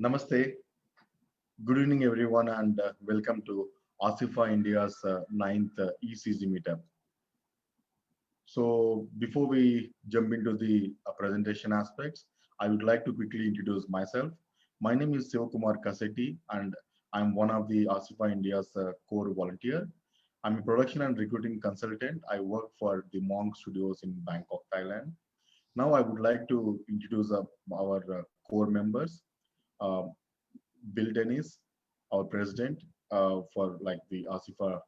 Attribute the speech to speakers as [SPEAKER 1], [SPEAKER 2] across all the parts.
[SPEAKER 1] Namaste. Good evening, everyone, and welcome to Asifa India's ninth eCG meetup. So, before we jump into the presentation aspects, I would like to quickly introduce myself. My name is Sivakumar Kasetti, and I'm one of the Asifa India's core volunteer. I'm a production and recruiting consultant. I work for the Monk Studios in Bangkok, Thailand. Now, I would like to introduce our core members. Uh, Bill Dennis, our president for like the Asifa,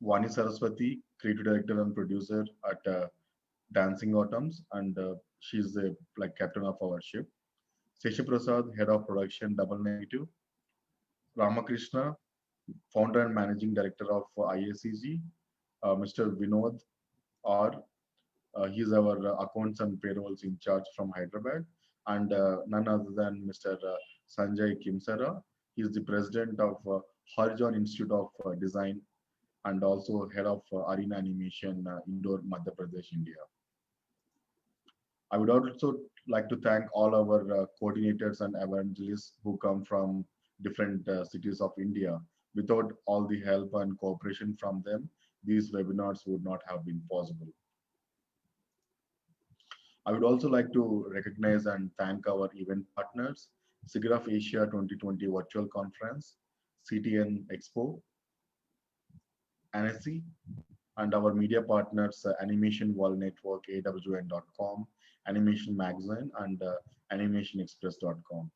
[SPEAKER 1] Vani Saraswati, creative director and producer at Dancing Autumns, and she's the like captain of our ship. Sesha Prasad, head of production, Double Negative. Ramakrishna, founder and managing director of IACG. Mr. Vinod R. He's our accounts and payrolls in charge from Hyderabad, and none other than Mr. Sanjay Kimsara. He's the president of Horizon Institute of Design and also head of Arena Animation, Indore, Madhya Pradesh, India. I would also like to thank all our coordinators and evangelists who come from different cities of India. Without all the help and cooperation from them, these webinars would not have been possible. I would also like to recognize and thank our event partners, SIGGRAPH Asia 2020 Virtual Conference, CTN Expo, NSC, and our media partners, Animation World Network, AWN.com, Animation Magazine, and AnimationExpress.com.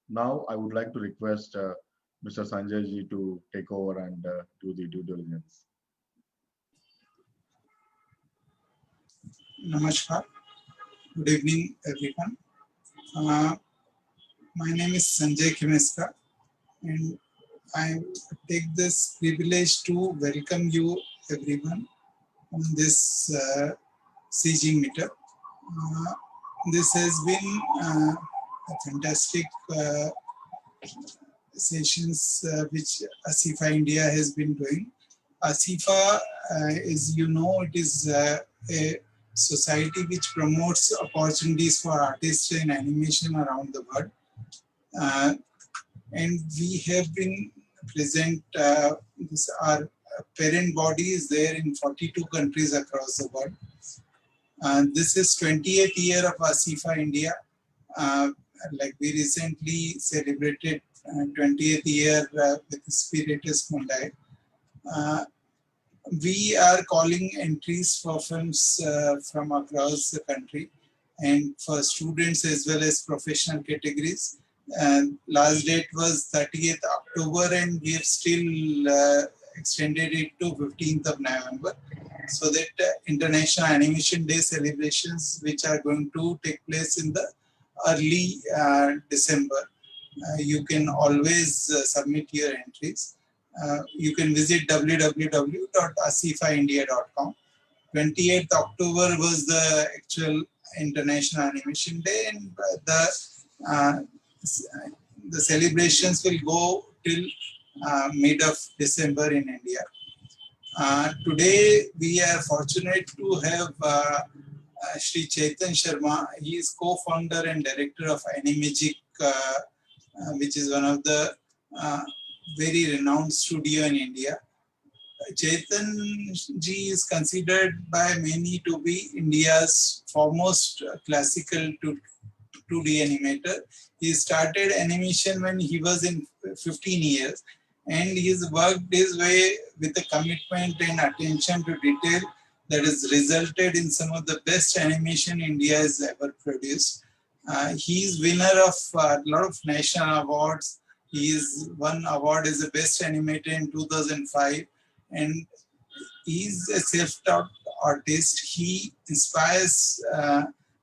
[SPEAKER 1] Now, I would like to request Mr. Sanjay ji to take over and do the due diligence.
[SPEAKER 2] Namaskar. Good evening, everyone. My name is Sanjay Khimeska, and I take this privilege to welcome you, everyone, on this CG meetup. This has been a fantastic sessions which Asifa India has been doing. Asifa, as you know, it is a society which promotes opportunities for artists in animation around the world. And we have been present, our parent body is there in 42 countries across the world. This is 20th year of Asifa India. Like we recently celebrated 20th year with Spiritus Mundi. We are calling entries for films from across the country and for students as well as professional categories. Last date was 30th October and we have still extended it to 15th of November. So that International Animation Day celebrations which are going to take place in the early December. You can always submit your entries. You can visit www.asifaindia.com. 28th October was the actual International Animation Day, and the celebrations will go till mid of December in India. Today we are fortunate to have Shri Chetan Sharma. He is co-founder and director of Animagic, which is one of the very renowned studio in India. Chetan ji is considered by many to be India's foremost classical 2D animator. He started animation when he was in 15 years and he's worked his way with a commitment and attention to detail that has resulted in some of the best animation India has ever produced. He is winner of a lot of national awards. He is won award as the best animator in 2005, and he is a self-taught artist. He inspires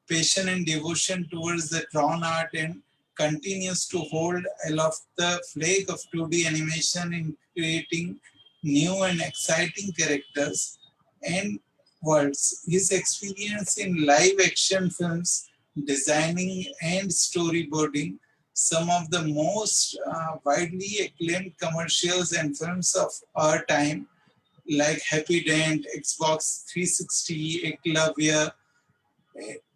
[SPEAKER 2] passion and devotion towards the drawn art and continues to hold aloft the flag of 2D animation in creating new and exciting characters and worlds. His experience in live action films, designing and storyboarding some of the most widely acclaimed commercials and films of our time, like Happydent, Xbox 360, Ekalvya,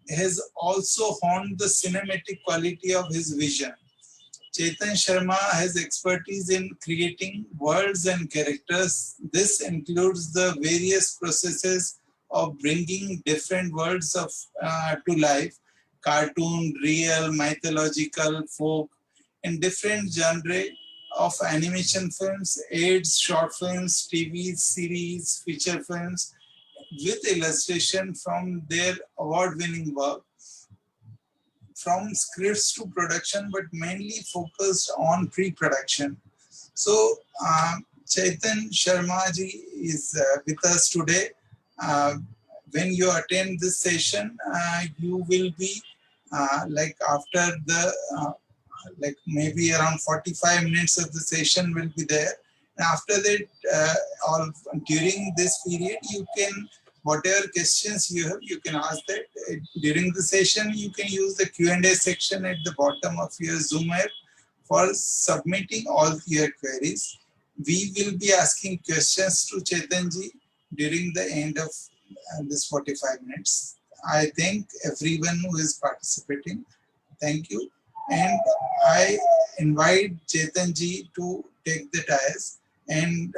[SPEAKER 2] has also honed the cinematic quality of his vision. Chetan Sharma has expertise in creating worlds and characters. This includes the various processes of bringing different worlds to life: cartoon, real, mythological, folk, in different genre of animation films, aids, short films, TV series, feature films, with illustration from their award-winning work, from scripts to production, but mainly focused on pre-production. So Chetan Sharma ji is with us today. Uh, when you attend this session, you will be like after the like maybe around 45 minutes of the session will be there. And after that, all during this period, you can, whatever questions you have, you can ask that. During the session, you can use the Q&A section at the bottom of your Zoom app for submitting all your queries. We will be asking questions to Chetanji during the end of this 45 minutes. I thank everyone who is participating. Thank you. And I invite Chetanji to take the dais and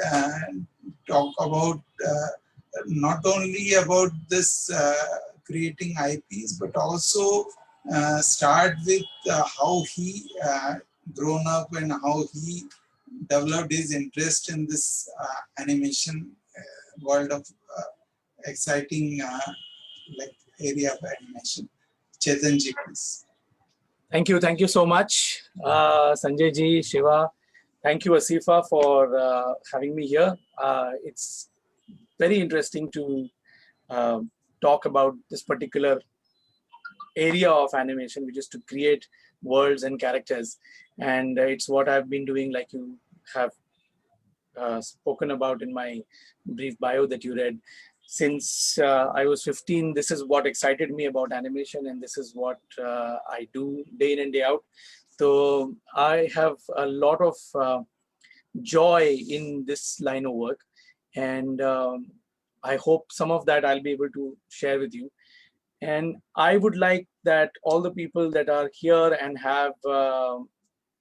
[SPEAKER 2] talk about not only about this creating IPs, but also start with how he grown up and how he developed his interest in this animation world of exciting like area of animation. Chetanji, please.
[SPEAKER 3] Thank you so much, Sanjay ji, Shiva. Thank you, Asifa, for having me here. It's very interesting to talk about this particular area of animation, which is to create worlds and characters. And it's what I've been doing, like you have spoken about in my brief bio that you read. Since I was 15, this is what excited me about animation, and this is what I do day in and day out. So I have a lot of joy in this line of work, and I hope some of that I'll be able to share with you. And I would like that all the people that are here and have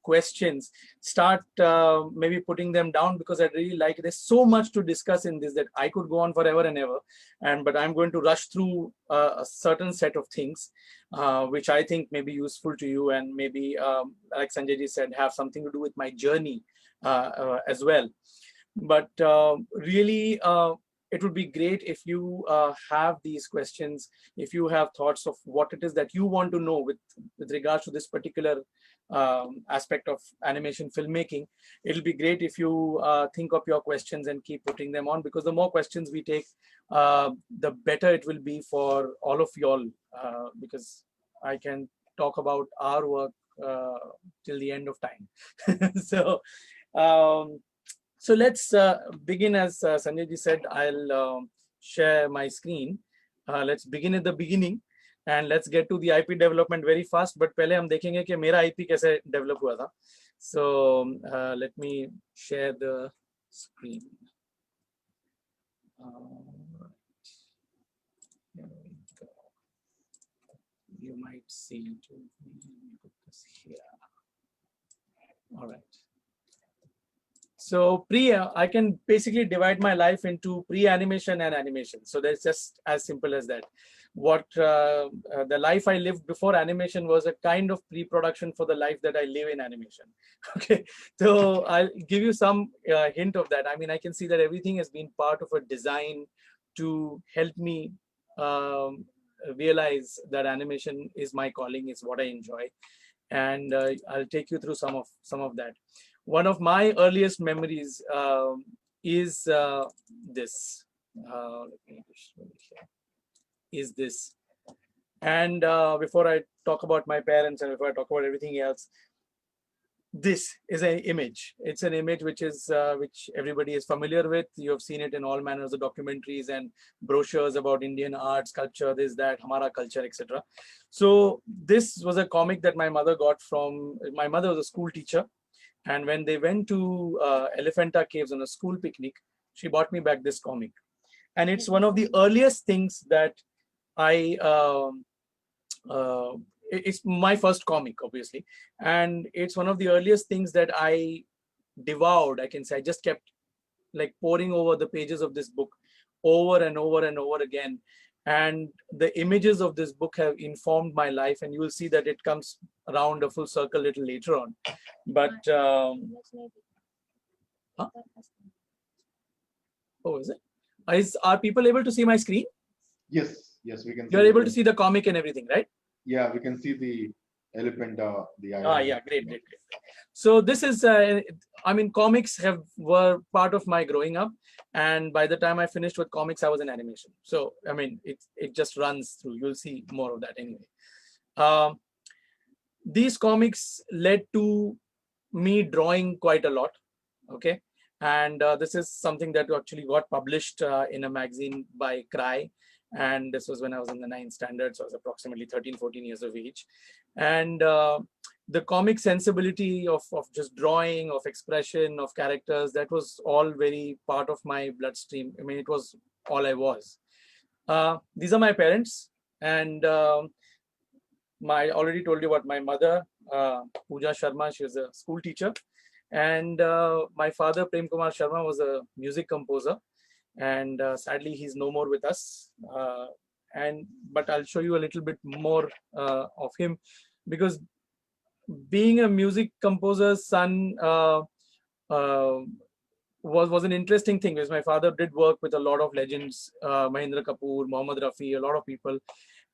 [SPEAKER 3] questions start maybe putting them down, because I really like, there's so much to discuss in this that I could go on forever and ever, but I'm going to rush through a certain set of things which I think may be useful to you, and maybe like Sanjay ji said, have something to do with my journey as well. But really it would be great if you have these questions, if you have thoughts of what it is that you want to know with regards to this particular aspect of animation filmmaking. It'll be great if you think of your questions and keep putting them on, because the more questions we take, the better it will be for all of y'all, because I can talk about our work till the end of time. So let's begin. As Sanjay ji said, I'll share my screen. Let's begin at the beginning and let's get to the IP development very fast. But पहले हम देखेंगे कि मेरा IP कैसे develop हुआ था. So let me share the screen. Here we go. You might see it. Put this here. All right. So I can basically divide my life into pre-animation and animation. So that's just as simple as that. What the life I lived before animation was a kind of pre-production for the life that I live in animation. Okay, so I'll give you some hint of that. I mean, I can see that everything has been part of a design to help me realize that animation is my calling, is what I enjoy, and I'll take you through some of that. One of my earliest memories is this. Let me just show you here. Is this. And before I talk about my parents and before I talk about everything else, this is an image. It's an image which is which everybody is familiar with. You have seen it in all manners of documentaries and brochures about Indian art, sculpture, this, that, Hamara culture, etc. So this was a comic that my mother got from, my mother was a school teacher. And when they went to Elephanta Caves on a school picnic, she bought me back this comic. And it's one of the earliest things that I it's my first comic, obviously. And it's one of the earliest things that I devoured, I can say. I just kept like poring over the pages of this book over and over and over again. And the images of this book have informed my life, and you will see that it comes around a full circle a little later on. But huh? Oh, is it? Are people able to see my screen?
[SPEAKER 1] Yes, yes, we can.
[SPEAKER 3] You're able to see the comic and everything, right?
[SPEAKER 1] Yeah, we can see the elephant, the eye.
[SPEAKER 3] Ah, yeah, great. So this is, I mean, comics were part of my growing up, and by the time I finished with comics, I was in animation. So I mean, it just runs through. You'll see more of that anyway. These comics led to me drawing quite a lot. Okay, and this is something that actually got published in a magazine by Cry. And this was when I was in the 9th standard, so I was approximately 13, 14 years of age. And the comic sensibility of just drawing, of expression, of characters, that was all very part of my bloodstream. I mean, it was all I was. These are my parents. And I already told you about my mother, Pooja Sharma. She was a school teacher. And my father, Prem Kumar Sharma, was a music composer. And sadly, he's no more with us. But I'll show you a little bit more of him, because being a music composer's son was an interesting thing, because my father did work with a lot of legends, Mahendra Kapoor, Mohammad Rafi, a lot of people.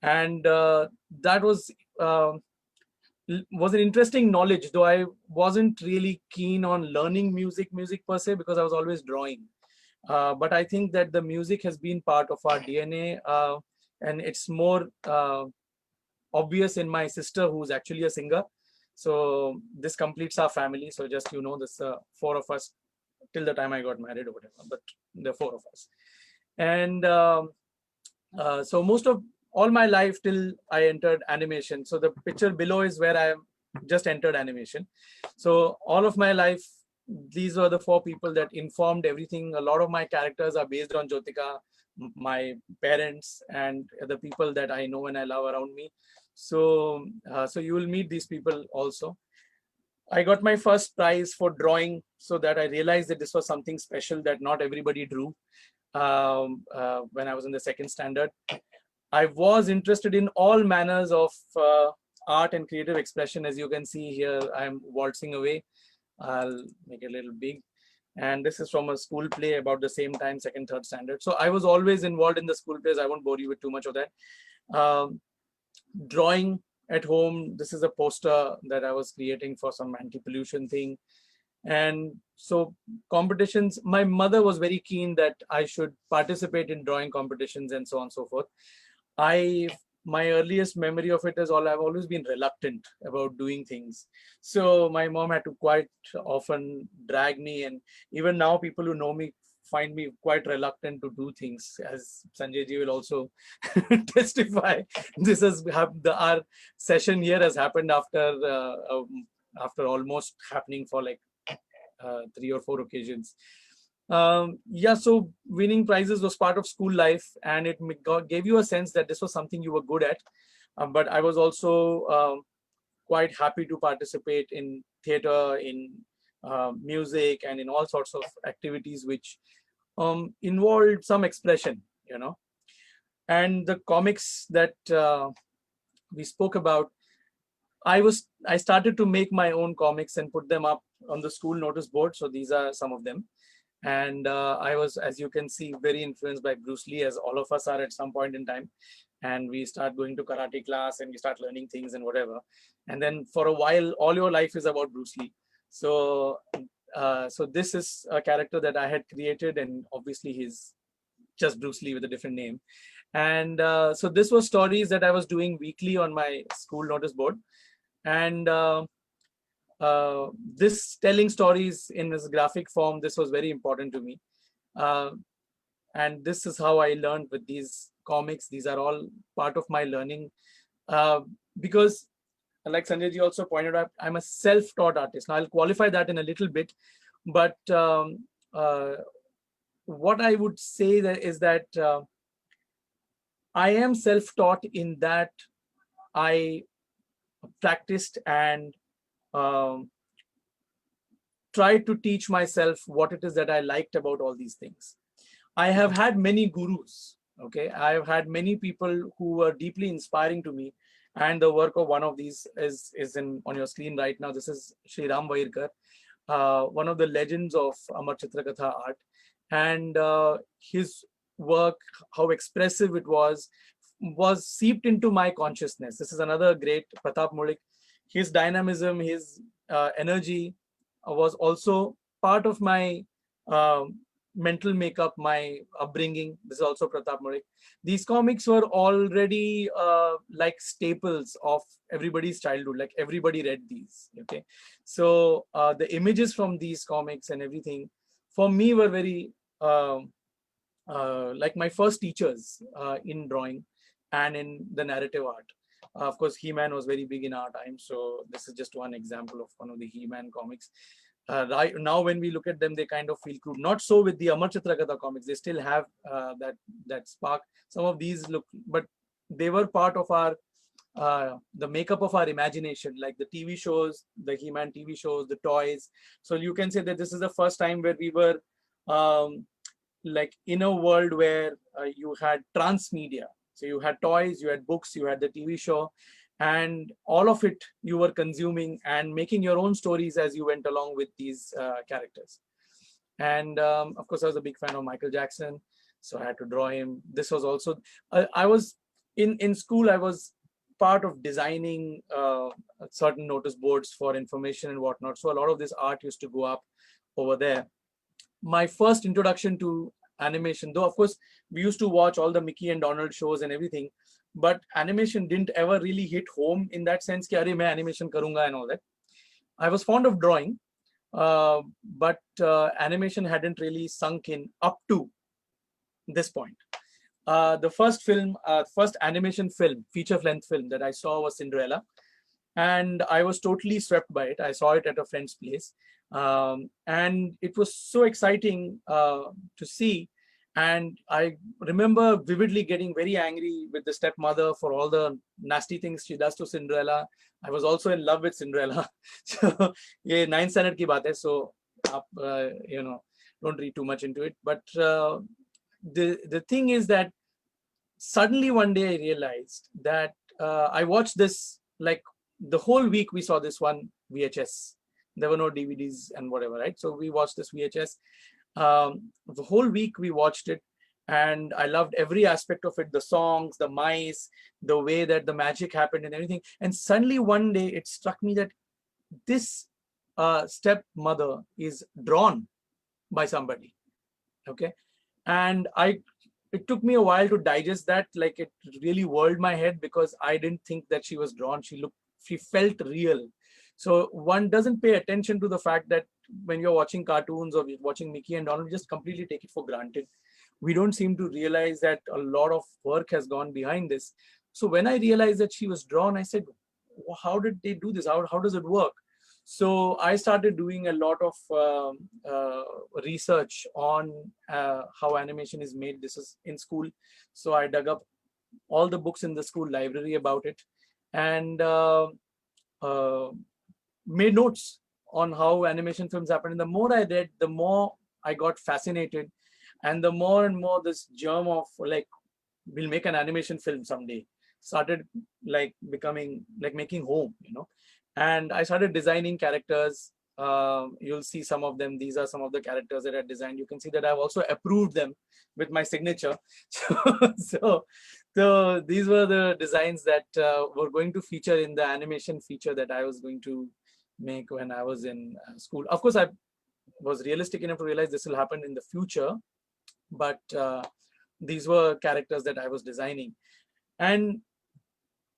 [SPEAKER 3] And that was an interesting knowledge, though I wasn't really keen on learning music per se, because I was always drawing. But I think that the music has been part of our DNA, and it's more obvious in my sister, who's actually a singer. So this completes our family. So just, you know, this 4 of us till the time I got married or whatever, but the 4 of us. And so most of all my life till I entered animation. So the picture below is where I just entered animation. So all of my life, these were the 4 people that informed everything. A lot of my characters are based on Jyotika, my parents, and the people that I know and I love around me. So, so you will meet these people also. I got my first prize for drawing, so that I realized that this was something special that not everybody drew when I was in the 2nd standard. I was interested in all manners of art and creative expression. As you can see here, I'm waltzing away. I'll make it a little big. And this is from a school play about the same time, 2nd, 3rd standard. So I was always involved in the school plays. I won't bore you with too much of that. Drawing at home, this is a poster that I was creating for some anti-pollution thing. And so competitions, my mother was very keen that I should participate in drawing competitions and so on and so forth. My earliest memory of it is I've always been reluctant about doing things. So my mom had to quite often drag me, and even now people who know me find me quite reluctant to do things, as Sanjay ji will also testify. This has our session here has happened after almost happening for like 3 or 4 occasions. Yeah, so winning prizes was part of school life, and it gave you a sense that this was something you were good at. But I was also quite happy to participate in theater, in music, and in all sorts of activities which involved some expression, you know. And the comics that we spoke about, I started to make my own comics and put them up on the school notice board. So these are some of them. And I was, as you can see, very influenced by Bruce Lee, as all of us are at some point in time. And we start going to karate class and we start learning things and whatever. And then for a while, all your life is about Bruce Lee. So, so this is a character that I had created, and obviously he's just Bruce Lee with a different name. And so this was stories that I was doing weekly on my school notice board. And this telling stories in this graphic form, this was very important to me. And this is how I learned with these comics. These are all part of my learning. Because like Sanjay ji also pointed out, I'm a self-taught artist. Now I'll qualify that in a little bit. But what I would say is that I am self-taught in that I practiced and um, tried to teach myself what it is that I liked about all these things. I have had many gurus. Okay, I have had many people who were deeply inspiring to me, and the work of one of these is in on your screen right now. This is Sri Ram Vairkar, one of the legends of Amar Chitrakatha art, and his work, how expressive it was seeped into my consciousness. This is another great Pratap Mulik. His dynamism, his energy was also part of my mental makeup, my upbringing. This is also Pratap Mulik. These comics were already like staples of everybody's childhood. Like everybody read these. Okay, so the images from these comics and everything, for me, were very like my first teachers in drawing and in the narrative art. Of course, He-Man was very big in our time, so this is just one example of one of the He-Man comics. Right now, when we look at them, they kind of feel crude. Not so with the Amar Chitrakatha comics; they still have that spark. Some of these look, but they were part of our the makeup of our imagination, like the TV shows, the He-Man TV shows, the toys. So you can say that this is the first time where we were like in a world where you had transmedia. So you had toys, you had books, you had the TV show, and all of it you were consuming and making your own stories as you went along with these characters. And of course, I was a big fan of Michael Jackson, so I had to draw him. This was also, I was in school, I was part of designing certain notice boards for information and whatnot. So a lot of this art used to go up over there. My first introduction to animation, though of course we used to watch all the Mickey and Donald shows and everything, but animation didn't ever really hit home in that sense ki, "Arey, main animation karunga," and all that. I was fond of drawing, but animation hadn't really sunk in up to this point. The first film, first animation film, feature-length film that I saw was Cinderella, and I was totally swept by it. I saw it at a friend's place, and it was so exciting to see. And I remember vividly getting very angry with the stepmother for all the nasty things she does to Cinderella. I was also in love with Cinderella. So, yeah, 9th standard ki baat hai, so you know, don't read too much into it. But the thing is that suddenly one day I realized that I watched this, like the whole week we saw this one VHS. There were no DVDs and whatever, right? So we watched this VHS. The whole week we watched it, and I loved every aspect of it, the songs, the mice, the way that the magic happened and everything. And suddenly one day it struck me that this stepmother is drawn by somebody. Okay. And it took me a while to digest that. Like it really whirled my head because I didn't think that she was drawn. She felt real. So one doesn't pay attention to the fact that when you're watching cartoons or watching Mickey and Donald, just completely take it for granted. We don't seem to realize that a lot of work has gone behind this. So when I realized that she was drawn, I said, how did they do this? How does it work? So I started doing a lot of research on how animation is made. This is in school. So I dug up all the books in the school library about it, and made notes on how animation films happen. And the more I read, the more I got fascinated, and the more and more this germ of like, we'll make an animation film someday started like becoming like making home, you know. And I started designing characters. You'll see some of them. These are some of the characters that I designed. You can see that I've also approved them with my signature. So these were the designs that were going to feature in the animation feature that I was going to make when I was in school. Of course, I was realistic enough to realize this will happen in the future, but these were characters that I was designing. And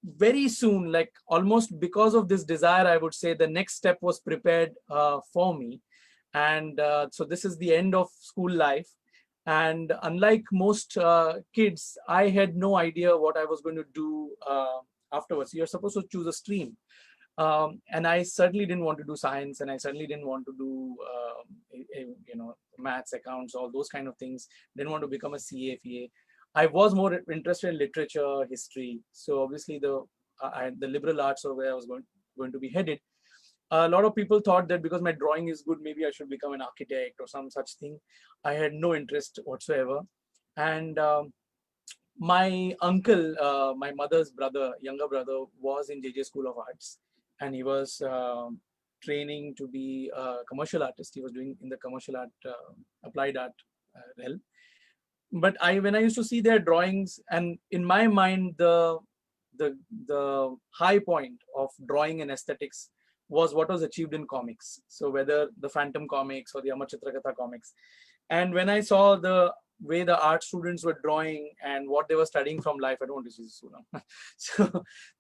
[SPEAKER 3] very soon, like almost because of this desire, I would say the next step was prepared for me. And so this is the end of school life. And unlike most kids, I had no idea what I was going to do afterwards. You're supposed to choose a stream. And I certainly didn't want to do science, and I certainly didn't want to do, you know, maths, accounts, all those kind of things. Didn't want to become a CA, FA. I was more interested in literature, history. So obviously the liberal arts or where I was going to be headed. A lot of people thought that because my drawing is good, maybe I should become an architect or some such thing. I had no interest whatsoever. And my uncle, my mother's brother, younger brother, was in JJ School of Arts, and he was training to be a commercial artist. He was doing in the commercial art, applied art realm. But when I used to see their drawings, and in my mind, the high point of drawing and aesthetics was what was achieved in comics. So whether the Phantom comics or the Amar Chitrakatha comics. And when I saw the way the art students were drawing and what they were studying from life, I don't want to see this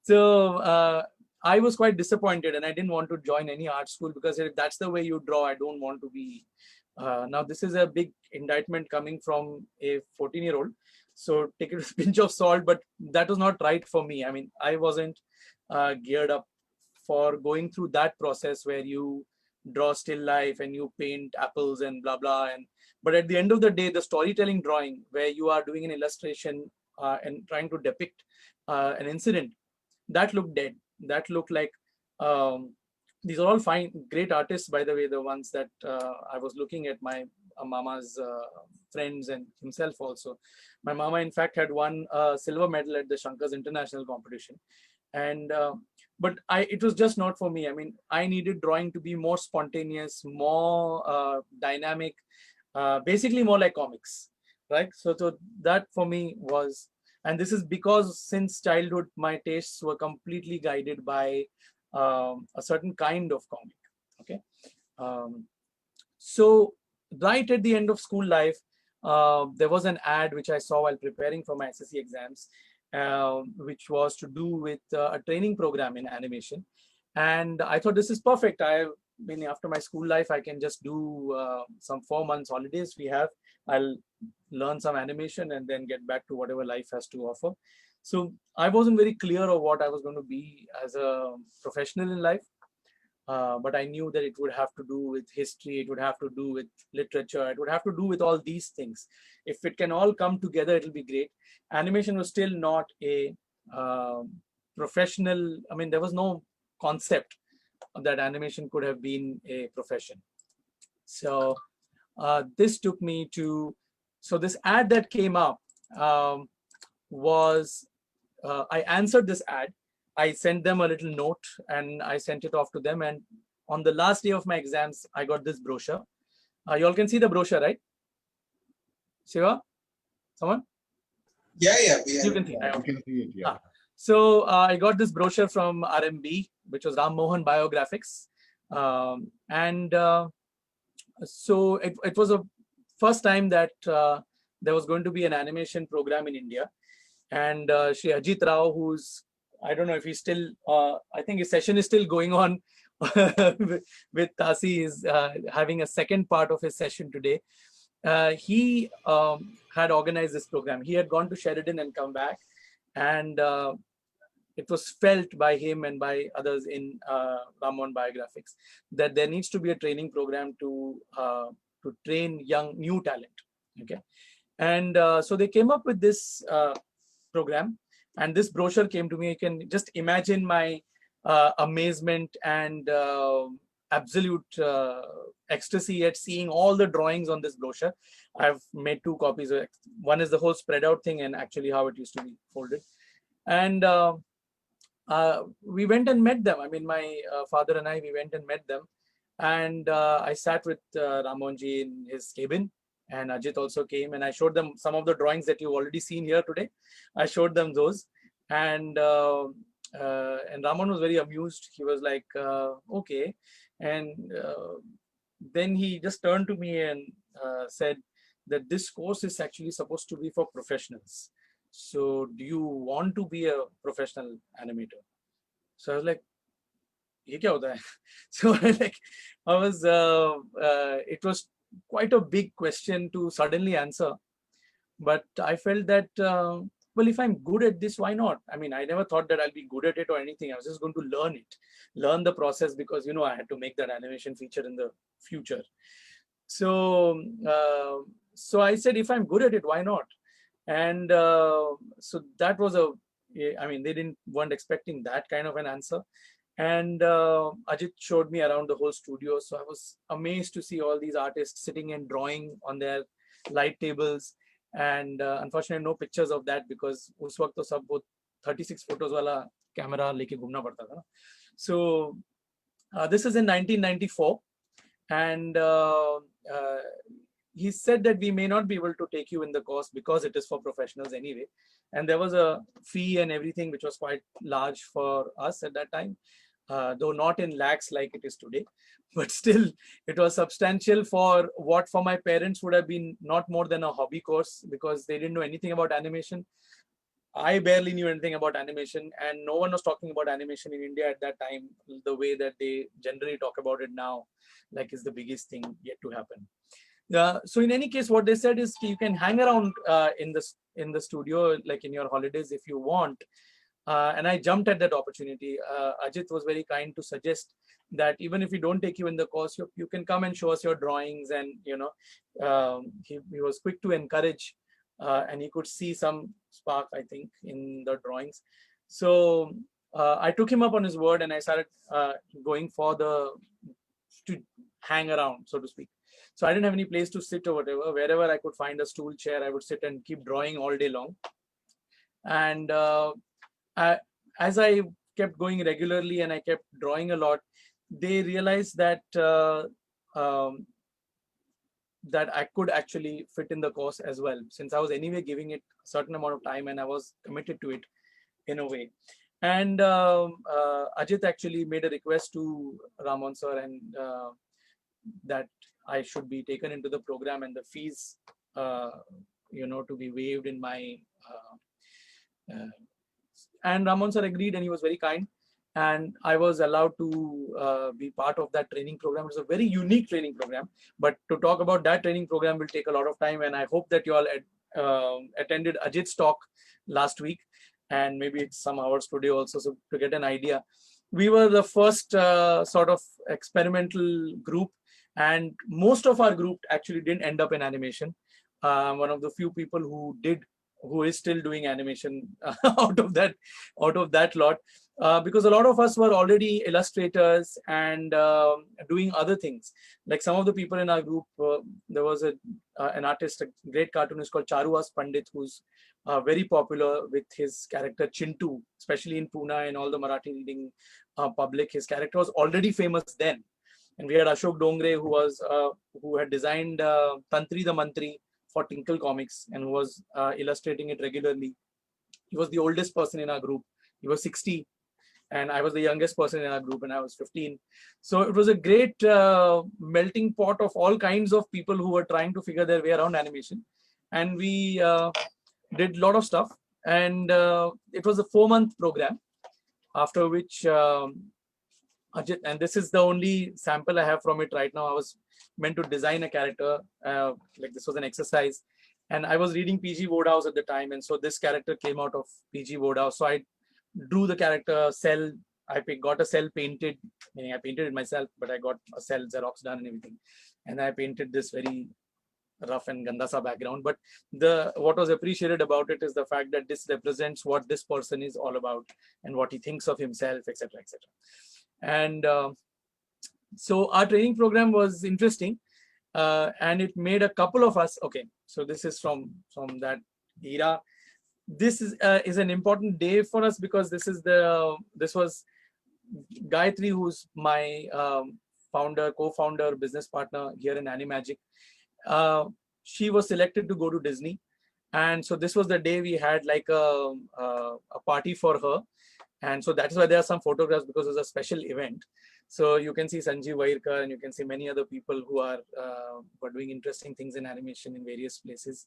[SPEAKER 3] so I was quite disappointed, and I didn't want to join any art school, because if that's the way you draw, I don't want to be. Now this is a big indictment coming from a 14-year-old, so take it with a pinch of salt, but that was not right for me. I mean, I wasn't geared up for going through that process where you draw still life and you paint apples and blah blah. But at the end of the day, the storytelling drawing where you are doing an illustration and trying to depict an incident, that looked dead. That looked like these are all fine, great artists, by the way, the ones that I was looking at, my mama's friends and himself also. My mama, in fact, had won a silver medal at the Shankar's International competition. And but it was just not for me. I mean, I needed drawing to be more spontaneous, more dynamic, basically more like comics, right? So that for me was, and this is because since childhood, my tastes were completely guided by a certain kind of comic, okay? So right at the end of school life, there was an ad which I saw while preparing for my SSC exams, which was to do with a training program in animation. And I thought, this is perfect. After my school life, I can just do some 4 months holidays we have. I'll learn some animation and then get back to whatever life has to offer. So I wasn't very clear of what I was going to be as a professional in life. But I knew that it would have to do with history, it would have to do with literature, it would have to do with all these things. If it can all come together, it'll be great. Animation was still not a professional, I mean, there was no concept that animation could have been a profession. So this took me to, so this ad that came up was, I answered this ad. I sent them a little note and I sent it off to them. And on the last day of my exams, I got this brochure. You all can see the brochure, right? Shiva? Someone?
[SPEAKER 2] Yeah.
[SPEAKER 3] You can see.
[SPEAKER 1] You can see it, yeah.
[SPEAKER 3] So I got this brochure from RMB, which was Ram Mohan Biographics. So it was a first time that there was going to be an animation program in India. And Shri Ajit Rao, who's, I don't know if he's still, I think his session is still going on with Tasi, is having a second part of his session today. He had organized this program. He had gone to Sheridan and come back. And it was felt by him and by others in Ramon Biographics that there needs to be a training program to train new talent. Okay. And so they came up with this program. And this brochure came to me. You can just imagine my amazement and absolute ecstasy at seeing all the drawings on this brochure. I've made 2 copies. One is the whole spread out thing and actually how it used to be folded. And we went and met them. I mean, my father and I, we went and met them. And I sat with Ramonji in his cabin. And Ajit also came, and I showed them some of the drawings that you've already seen here today. I showed them those, and Ramon was very amused. He was like, okay. And then he just turned to me and said that this course is actually supposed to be for professionals. So do you want to be a professional animator? So I was like, ye kya hota hai? So it was quite a big question to suddenly answer. But I felt that, well, if I'm good at this, why not? I mean, I never thought that I'll be good at it or anything. I was just going to learn the process, because, you know, I had to make that animation feature in the future. So, so I said, if I'm good at it, why not? And so that was a I mean, they weren't expecting that kind of an answer. And Ajit showed me around the whole studio. So I was amazed to see all these artists sitting and drawing on their light tables. And unfortunately, no pictures of that because us waqt to sab wo 36 photos wala camera leke ghumna padta tha. So this is in 1994. And he said that we may not be able to take you in the course because it is for professionals anyway. And there was a fee and everything which was quite large for us at that time, though not in lakhs like it is today, but still it was substantial for what for my parents would have been not more than a hobby course, because they didn't know anything about animation. I barely knew anything about animation, and no one was talking about animation in India at that time the way that they generally talk about it now, like it's the biggest thing yet to happen. So in any case, what they said is you can hang around in the studio like in your holidays if you want. And I jumped at that opportunity. Ajit was very kind to suggest that even if we don't take you in the course, you can come and show us your drawings. And he was quick to encourage, and he could see some spark, I think, in the drawings. So I took him up on his word, and I started going to hang around, so to speak. So I didn't have any place to sit or whatever. Wherever I could find a stool chair, I would sit and keep drawing all day long. And as I kept going regularly and I kept drawing a lot, they realized that that I could actually fit in the course as well, since I was anyway giving it a certain amount of time and I was committed to it in a way. And Ajit actually made a request to Ramon sir and that I should be taken into the program and the fees, to be waived in my. And Ramon sir agreed, and he was very kind. And I was allowed to be part of that training program. It's a very unique training program. But to talk about that training program will take a lot of time. And I hope that you all attended Ajit's talk last week, and maybe it's some hours today also, so to get an idea. We were the first sort of experimental group, and most of our group actually didn't end up in animation. One of the few people who is still doing animation out of that lot, because a lot of us were already illustrators and doing other things. Like some of the people in our group, there was an artist, a great cartoonist called Charuas Pandit, who's very popular with his character Chintu, especially in Pune and all the Marathi reading public. His character was already famous then. And we had Ashok Dongre, who had designed Tantri the Mantri for Tinkle Comics and who was illustrating it regularly. He was the oldest person in our group. He was 60, and I was the youngest person in our group, and I was 15. So it was a great melting pot of all kinds of people who were trying to figure their way around animation. And we did a lot of stuff. And it was a 4-month program, after which Ajit, and this is the only sample I have from it right now. I was meant to design a character, like this was an exercise, and I was reading PG Wodehouse at the time, and so this character came out of PG Wodehouse. So I drew the character cell. I got a cell painted, meaning I painted it myself, but I got a cell Xerox done and everything, and I painted this very rough and gandasa background. But what was appreciated about it is the fact that this represents what this person is all about and what he thinks of himself, etc., etc. And so our training program was interesting, and it made a couple of us. Okay, so this is from that era. This is an important day for us because this was Gayatri, who's my co-founder, business partner here in Animagic. She was selected to go to Disney, and so this was the day we had like a party for her. And so that's why there are some photographs, because it was a special event. So you can see Sanjeev Vairkar, and you can see many other people who are doing interesting things in animation in various places.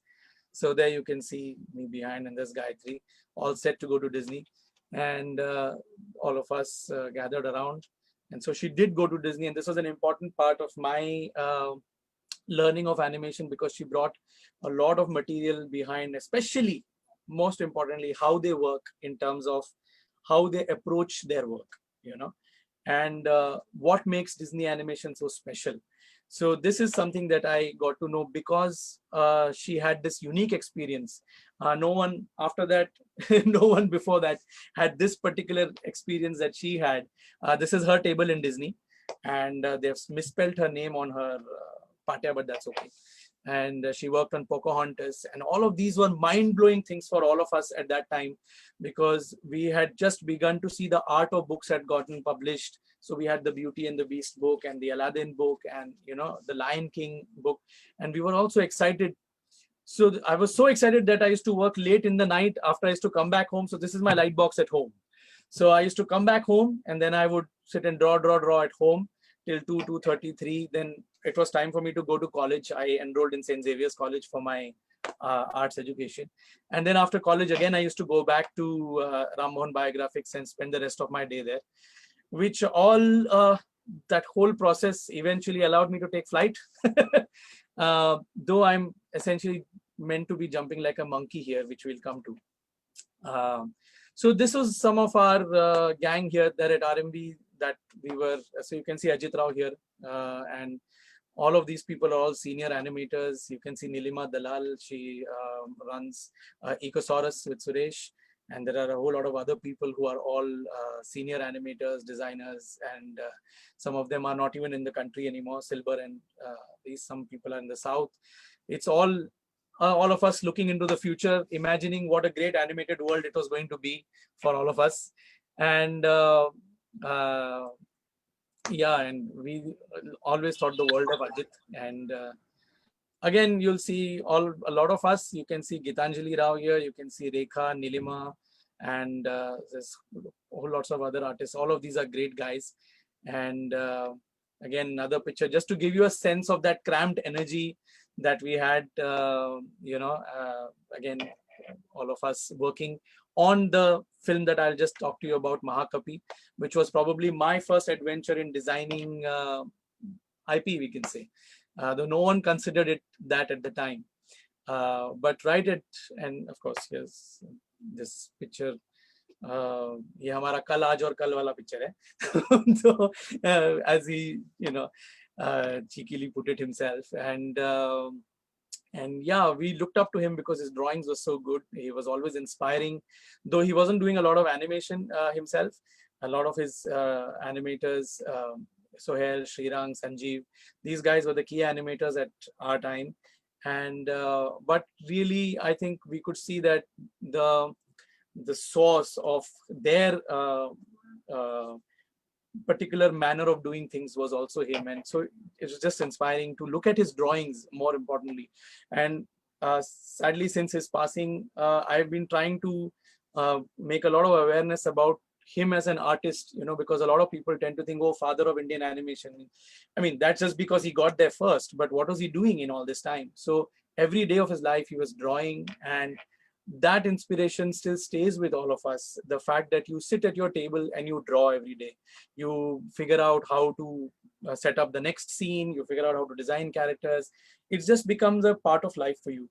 [SPEAKER 3] So there you can see me behind, and there's Gayatri, all set to go to Disney. And all of us gathered around. And so she did go to Disney, and this was an important part of my learning of animation, because she brought a lot of material behind, especially, most importantly, how they work in terms of how they approach their work, and what makes Disney animation so special. So this is something that I got to know because she had this unique experience. No one after that, no one before that had this particular experience that she had. This is her table in Disney, and they've misspelled her name on her patya, but that's okay. And she worked on Pocahontas, and all of these were mind-blowing things for all of us at that time, because we had just begun to see the art of books had gotten published. So we had the Beauty and the Beast book and the Aladdin book and, you know, the Lion King book, and we were also excited. So I was so excited that I used to work late in the night after I used to come back home. So this is my light box at home. So I used to come back home, and then I would sit and draw at home till 2:33. Then it was time for me to go to college. I enrolled in St. Xavier's College for my arts education. And then after college, again, I used to go back to Ram Mohan Biographics and spend the rest of my day there, which all, that whole process eventually allowed me to take flight. Though I'm essentially meant to be jumping like a monkey here, which we'll come to. So this was some of our gang here there at RMB that we were. So you can see Ajit Rao here, and all of these people are all senior animators. You can see Nilima Dalal, she runs Ecosaurus with Suresh. And there are a whole lot of other people who are all senior animators, designers, and some of them are not even in the country anymore. Silver and some people are in the south. It's all of us looking into the future, imagining what a great animated world it was going to be for all of us. And yeah, and we always thought the world of Ajit. And again, you'll see a lot of us. You can see Gitanjali Rao here. You can see Rekha, Nilima, and there's whole lots of other artists. All of these are great guys. And again, another picture just to give you a sense of that cramped energy that we had. Again, all of us working on the film that I'll just talk to you about, Mahakapi, which was probably my first adventure in designing IP, we can say. Though no one considered it that at the time. But right at, and of course, here's this picture. ये हमारा कल आज और कल वाला picture है. So as he, cheekily put it himself, and yeah, we looked up to him because his drawings were so good. He was always inspiring, though he wasn't doing a lot of animation himself. A lot of his animators, Sohail, Srirang, Sanjeev, these guys were the key animators at our time. And but really, I think we could see that the source of their particular manner of doing things was also him. And so it was just inspiring to look at his drawings, more importantly. And sadly, since his passing, I've been trying to make a lot of awareness about him as an artist, because a lot of people tend to think, oh, father of Indian animation. I mean, that's just because he got there first, but what was he doing in all this time? So every day of his life, he was drawing, and that inspiration still stays with all of us. The fact that you sit at your table and you draw every day, you figure out how to set up the next scene, you figure out how to design characters. It just becomes a part of life for you.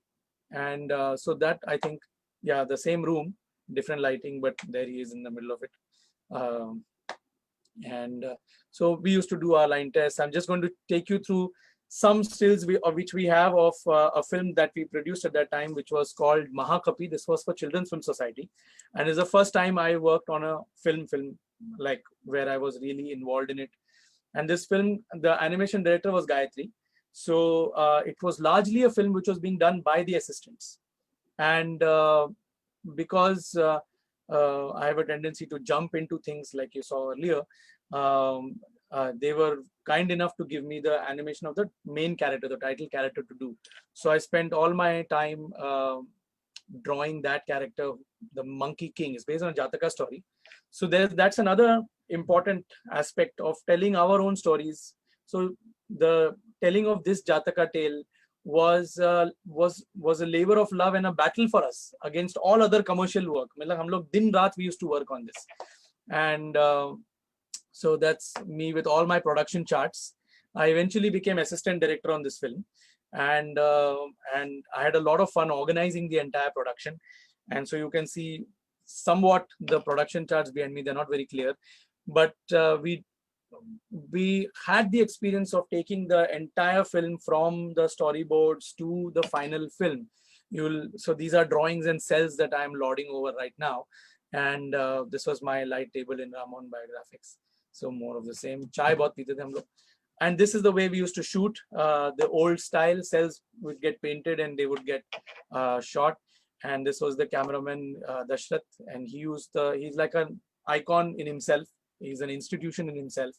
[SPEAKER 3] And so that, I think, yeah, the same room, different lighting, but there he is in the middle of it. So we used to do our line tests. I'm just going to take you through some stills which we have of a film that we produced at that time, which was called Mahakapi. This was for Children's Film Society, and it's the first time I worked on a film like where I was really involved in it. And this film, the animation director was Gayatri. So it was largely a film which was being done by the assistants. And because I have a tendency to jump into things like you saw earlier, they were kind enough to give me the animation of the main character, the title character, to do. So I spent all my time drawing that character, the Monkey King. It's based on a Jataka story. So that's another important aspect of telling our own stories. So the telling of this Jataka tale was a labor of love and a battle for us against all other commercial work. Hum log din raat we used to work on this. And so that's me with all my production charts. I eventually became assistant director on this film, and I had a lot of fun organizing the entire production. And so you can see somewhat the production charts behind me. They're not very clear, but we we had the experience of taking the entire film from the storyboards to the final film. So these are drawings and cells that I'm lording over right now. And this was my light table in Ramon Biographics. So more of the same. Chai bahut peete the hum log. And this is the way we used to shoot. The old style cells would get painted and they would get shot. And this was the cameraman Dashrath, and he's like an icon in himself. He's an institution in himself.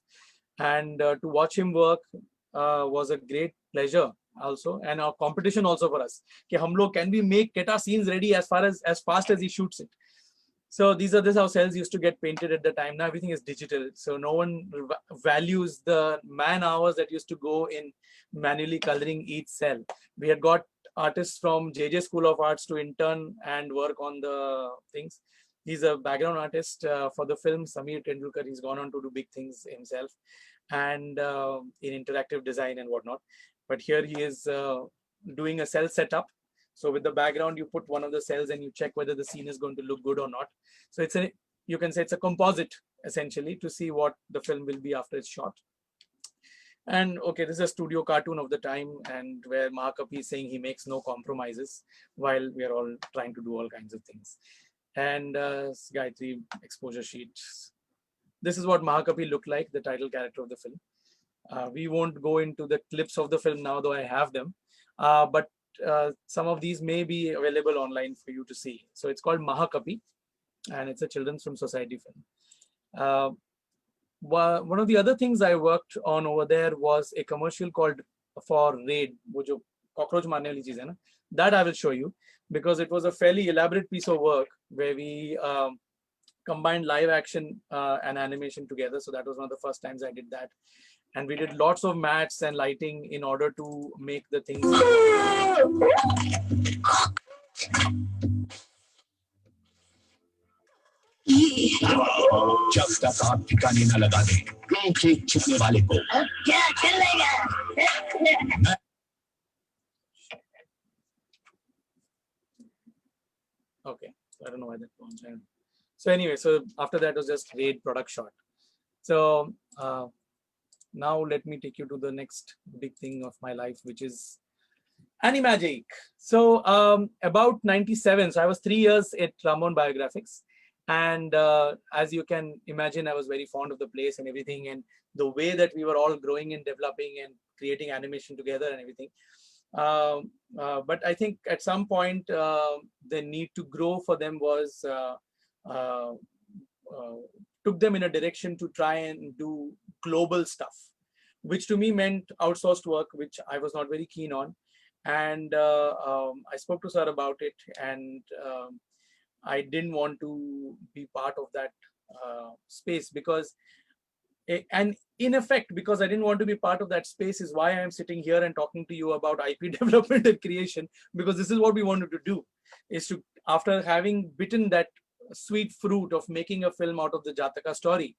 [SPEAKER 3] And to watch him work was a great pleasure also, and a competition also for us. Can we get our scenes ready as fast as he shoots it? So this is how cells used to get painted at the time. Now everything is digital. So no one values the man hours that used to go in manually coloring each cell. We had got artists from JJ School of Arts to intern and work on the things. He's a background artist for the film. Sameer Tendulkar, he's gone on to do big things himself, and in interactive design and whatnot. But here he is doing a cell setup. So with the background, you put one of the cells and you check whether the scene is going to look good or not. So you can say it's a composite essentially to see what the film will be after it's shot. And okay, this is a studio cartoon of the time, and where Mahakapi is saying he makes no compromises while we are all trying to do all kinds of things. And Gayatri exposure sheet. This is what Mahakapi looked like, the title character of the film. We won't go into the clips of the film now, though I have them. But some of these may be available online for you to see. So it's called Mahakapi, and it's a Children's Film Society film. One of the other things I worked on over there was a commercial called for Raid, which cockroach marne wali cheez hai na. That I will show you, because it was a fairly elaborate piece of work where we combined live action and animation together. So that was one of the first times I did that. And we did lots of mats and lighting in order to make the things. जब तक आप ठिकाने न लगा दें, एक छिपने वाले को क्या चलेगा? Okay, I don't know why that one's there. So anyway, so after that was just Raid product shot. So now let me take you to the next big thing of my life, which is Animagic. So about 97, so I was 3 years at Ramon Biographics. And as you can imagine, I was very fond of the place and everything, and the way that we were all growing and developing and creating animation together and everything. But I think at some point, the need to grow for them was, took them in a direction to try and do global stuff, which to me meant outsourced work, which I was not very keen on. And I spoke to sir about it, and I didn't want to be part of that space because, and in effect, because I didn't want to be part of that space is why I'm sitting here and talking to you about IP development and creation, because this is what we wanted to do, is to, after having bitten that sweet fruit of making a film out of the Jataka story,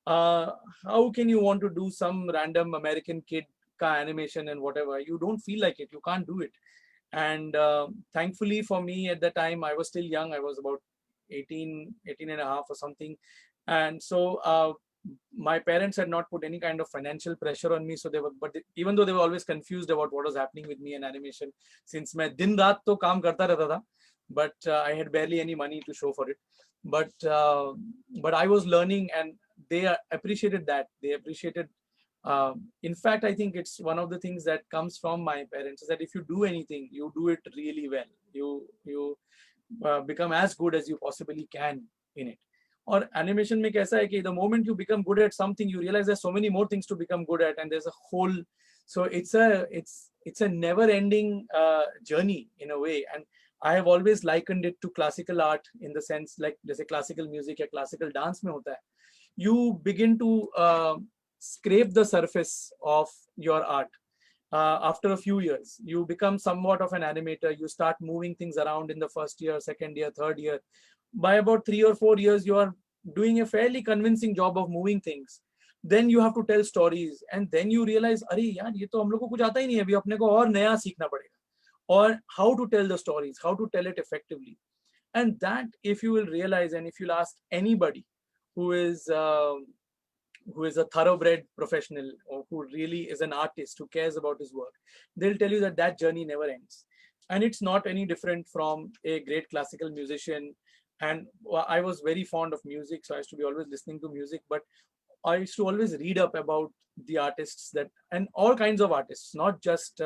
[SPEAKER 3] how can you want to do some random American kid ka animation and whatever? You don't feel like it, you can't do it. And thankfully for me at the time, I was still young. I was about 18 and a half or something. And so my parents had not put any kind of financial pressure on me. So they were, but even though they were always confused about what was happening with me in animation, since main din raat to kaam karta rehta tha, but I had barely any money to show for it. But I was learning, and they appreciated that. They appreciated. In fact, I think it's one of the things that comes from my parents is that if you do anything, you do it really well. You become as good as you possibly can in it. Or animation mein kaisa hai ki the moment you become good at something, you realize there's so many more things to become good at, and there's a whole. So it's a never-ending journey in a way. And I have always likened it to classical art in the sense like there's a classical music or classical dance mein hota hai. You begin to scrape the surface of your art. After a few years, you become somewhat of an animator. You start moving things around in the first year, second year, third year. By about 3 or 4 years, you are doing a fairly convincing job of moving things. Then you have to tell stories, and then you realize, अरे यार ये तो हम लोग को कुछ आता ही नहीं है, अभी अपने को और नया सीखना पड़ेगा. Or how to tell the stories, how to tell it effectively. And that, if you will realize, and if you'll ask anybody who is who is a thoroughbred professional, or who really is an artist, who cares about his work, they'll tell you that that journey never ends. And it's not any different from a great classical musician. And I was very fond of music, so I used to be always listening to music, but I used to always read up about the artists that, and all kinds of artists, not just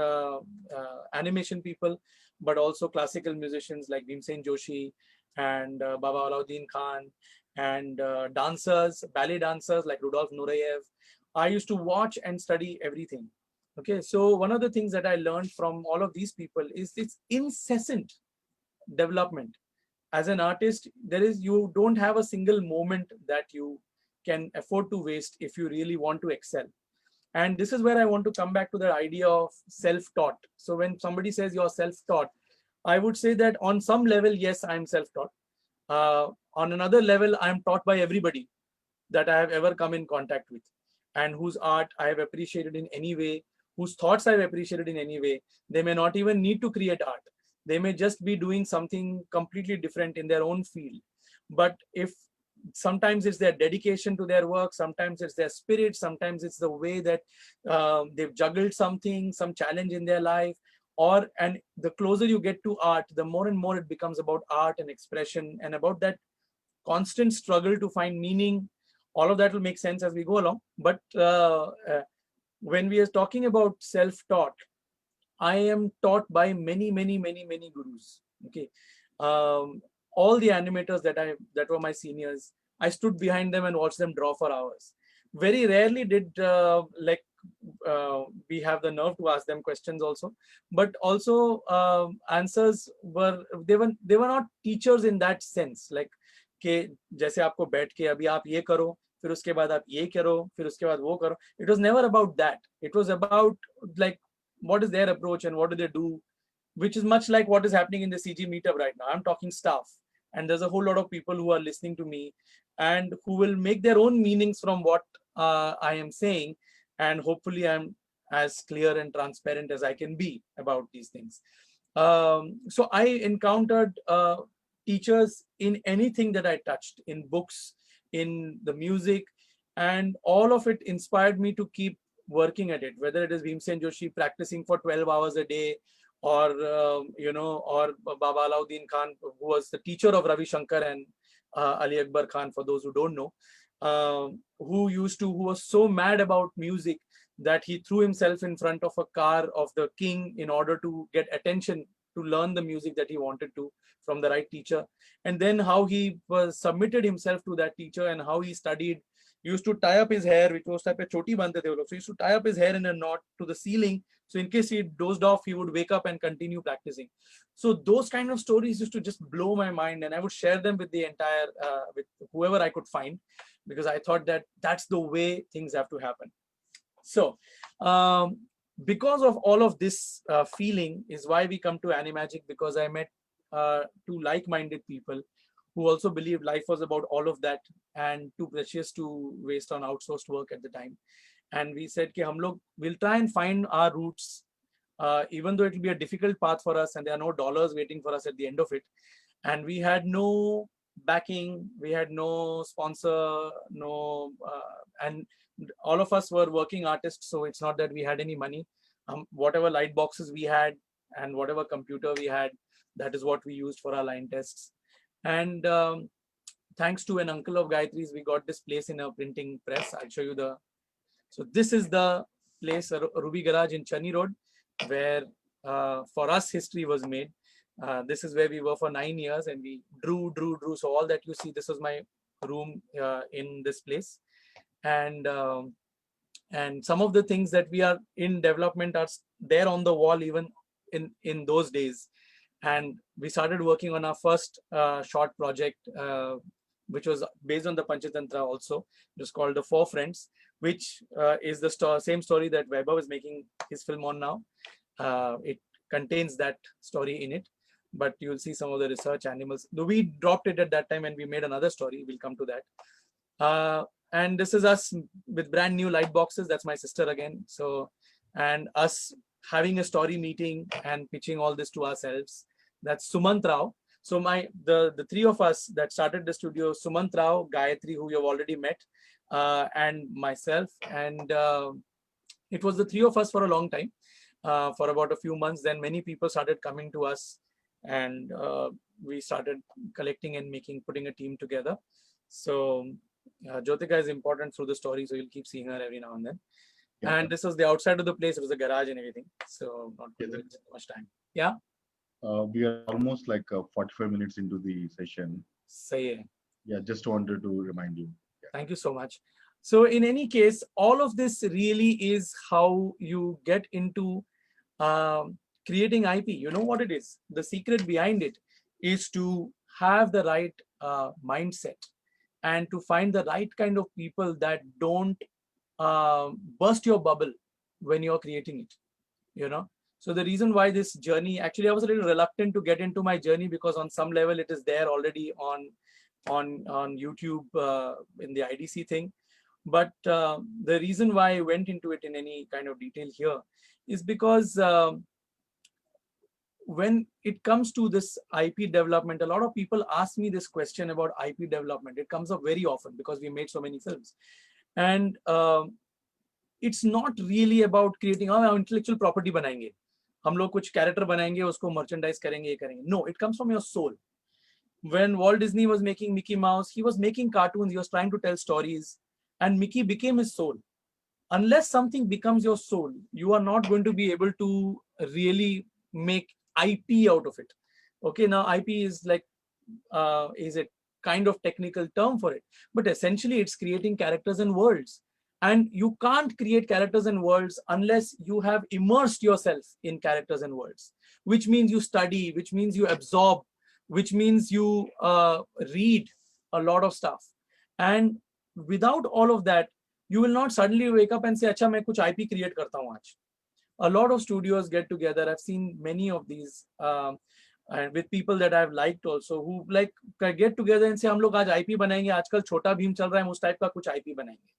[SPEAKER 3] animation people, but also classical musicians like Bhimsen Joshi and Baba Alauddin Khan, and dancers, ballet dancers like Rudolf Nureyev. I used to watch and study everything. Okay, so one of the things that I learned from all of these people is this incessant development. As an artist, you don't have a single moment that you can afford to waste if you really want to excel. And this is where I want to come back to the idea of self-taught. So when somebody says you're self-taught, I would say that on some level, yes, I'm self-taught. On another level, I'm taught by everybody that I have ever come in contact with, and whose art I have appreciated in any way, whose thoughts I've appreciated in any way. They may not even need to create art. They may just be doing something completely different in their own field. But if sometimes it's their dedication to their work, sometimes it's their spirit, sometimes it's the way that they've juggled something, some challenge in their life, and the closer you get to art, the more and more it becomes about art and expression, and about that constant struggle to find meaning. All of that will make sense as we go along. But when we are talking about self-taught, I am taught by many gurus. Okay, all the animators that were my seniors, I stood behind them and watched them draw for hours. Very rarely did we have the nerve to ask them questions also, but also answers they were not teachers in that sense, like कि जैसे आपको बैठ के अभी आप ये करो, फिर उसके बाद आप ये करो, फिर उसके बाद वो करो. It was never about that. It was about like what is their approach and what do they do, which is much like what is happening in the CG meetup right now. I'm talking stuff, and there's a whole lot of people who are listening to me and who will make their own meanings from what I am saying, and hopefully I'm as clear and transparent as I can be about these things. So I encountered teachers in anything that I touched, in books, in the music, and all of it inspired me to keep working at it, whether it is Bhimsen Joshi practicing for 12 hours a day, or or Baba Alauddin Khan, who was the teacher of Ravi Shankar and Ali Akbar Khan, for those who don't know, who was so mad about music that he threw himself in front of a car of the king in order to get attention to learn the music that he wanted to from the right teacher. And then how he submitted himself to that teacher, and how he studied. He used to tie up his hair, which was type of choti bante the log. So he used to tie up his hair in a knot to the ceiling. So in case he dozed off, he would wake up and continue practicing. So those kind of stories used to just blow my mind, and I would share them with the entire, with whoever I could find, because I thought that that's the way things have to happen. So because of all of this feeling is why we come to Animagic, because I met two like-minded people who also believed life was about all of that and too precious to waste on outsourced work at the time. And we said, कि हम लोग will try and find our roots, even though it will be a difficult path for us and there are no dollars waiting for us at the end of it. And we had no backing, we had no sponsor, and all of us were working artists, so it's not that we had any money. Whatever light boxes we had and whatever computer we had, that is what we used for our line tests. And thanks to an uncle of Gayatri's, we got this place in a printing press. I'll show you so this is the place, Ruby Garage in Chani Road, where for us history was made. This is where we were for 9 years, and we drew. So all that you see, this was my room in this place. And some of the things that we are in development are there on the wall even in those days. And we started working on our first short project, which was based on the Panchatantra also. It was called The Four Friends, which is the same story that Vaibhav is making his film on now. It contains that story in it, but you'll see some of the research animals. Though we dropped it at that time and we made another story. We'll come to that. And this is us with brand new light boxes. That's my sister again. So, and us having a story meeting and pitching all this to ourselves. That's Sumant Rao. So the three of us that started the studio, Sumant Rao, Gayatri, who you have already met, and myself, and it was the three of us for a long time, for about a few months. Then many people started coming to us, and we started collecting and putting a team together. So Jyotika is important through the story, so you'll keep seeing her every now and then.
[SPEAKER 1] Yeah.
[SPEAKER 3] And this was the outside of the place. It was a garage and everything. So not too much time. Yeah.
[SPEAKER 1] We are almost like 45 minutes into the session.
[SPEAKER 3] Sahi hai.
[SPEAKER 1] Yeah, just wanted to remind you. Yeah.
[SPEAKER 3] Thank you so much. So in any case, all of this really is how you get into creating IP. You know what it is? The secret behind it is to have the right mindset and to find the right kind of people that don't burst your bubble when you're creating it, you know. So the reason why this journey, actually I was a little reluctant to get into my journey, because on some level it is there already on YouTube in the IDC thing. But the reason why I went into it in any kind of detail here is because when it comes to this IP development, a lot of people ask me this question about IP development. It comes up very often because we made so many films. And it's not really about creating intellectual property बनाएंगे, हम लोग कुछ character बनाएंगे, उसको merchandise करेंगे, ये करेंगे. No, it comes from your soul. When Walt Disney was making Mickey Mouse, he was making cartoons, he was trying to tell stories, and Mickey became his soul. Unless something becomes your soul, you are not going to be able to really make IP out of it. Okay, now IP is like, is a kind of technical term for it, but essentially it's creating characters and worlds. And you can't create characters and worlds unless you have immersed yourself in characters and worlds, which means you study, which means you absorb, which means you read a lot of stuff. And without all of that, you will not suddenly wake up and say, "Acha, main kuch IP create karta hu aaj." A lot of studios get together. I've seen many of these, and with people that I've liked also, who like get together and say, "हम लोग आज IP बनाएंगे, आजकल छोटा भीम चल रहा है, उस टाइप का कुछ IP बनाएंगे."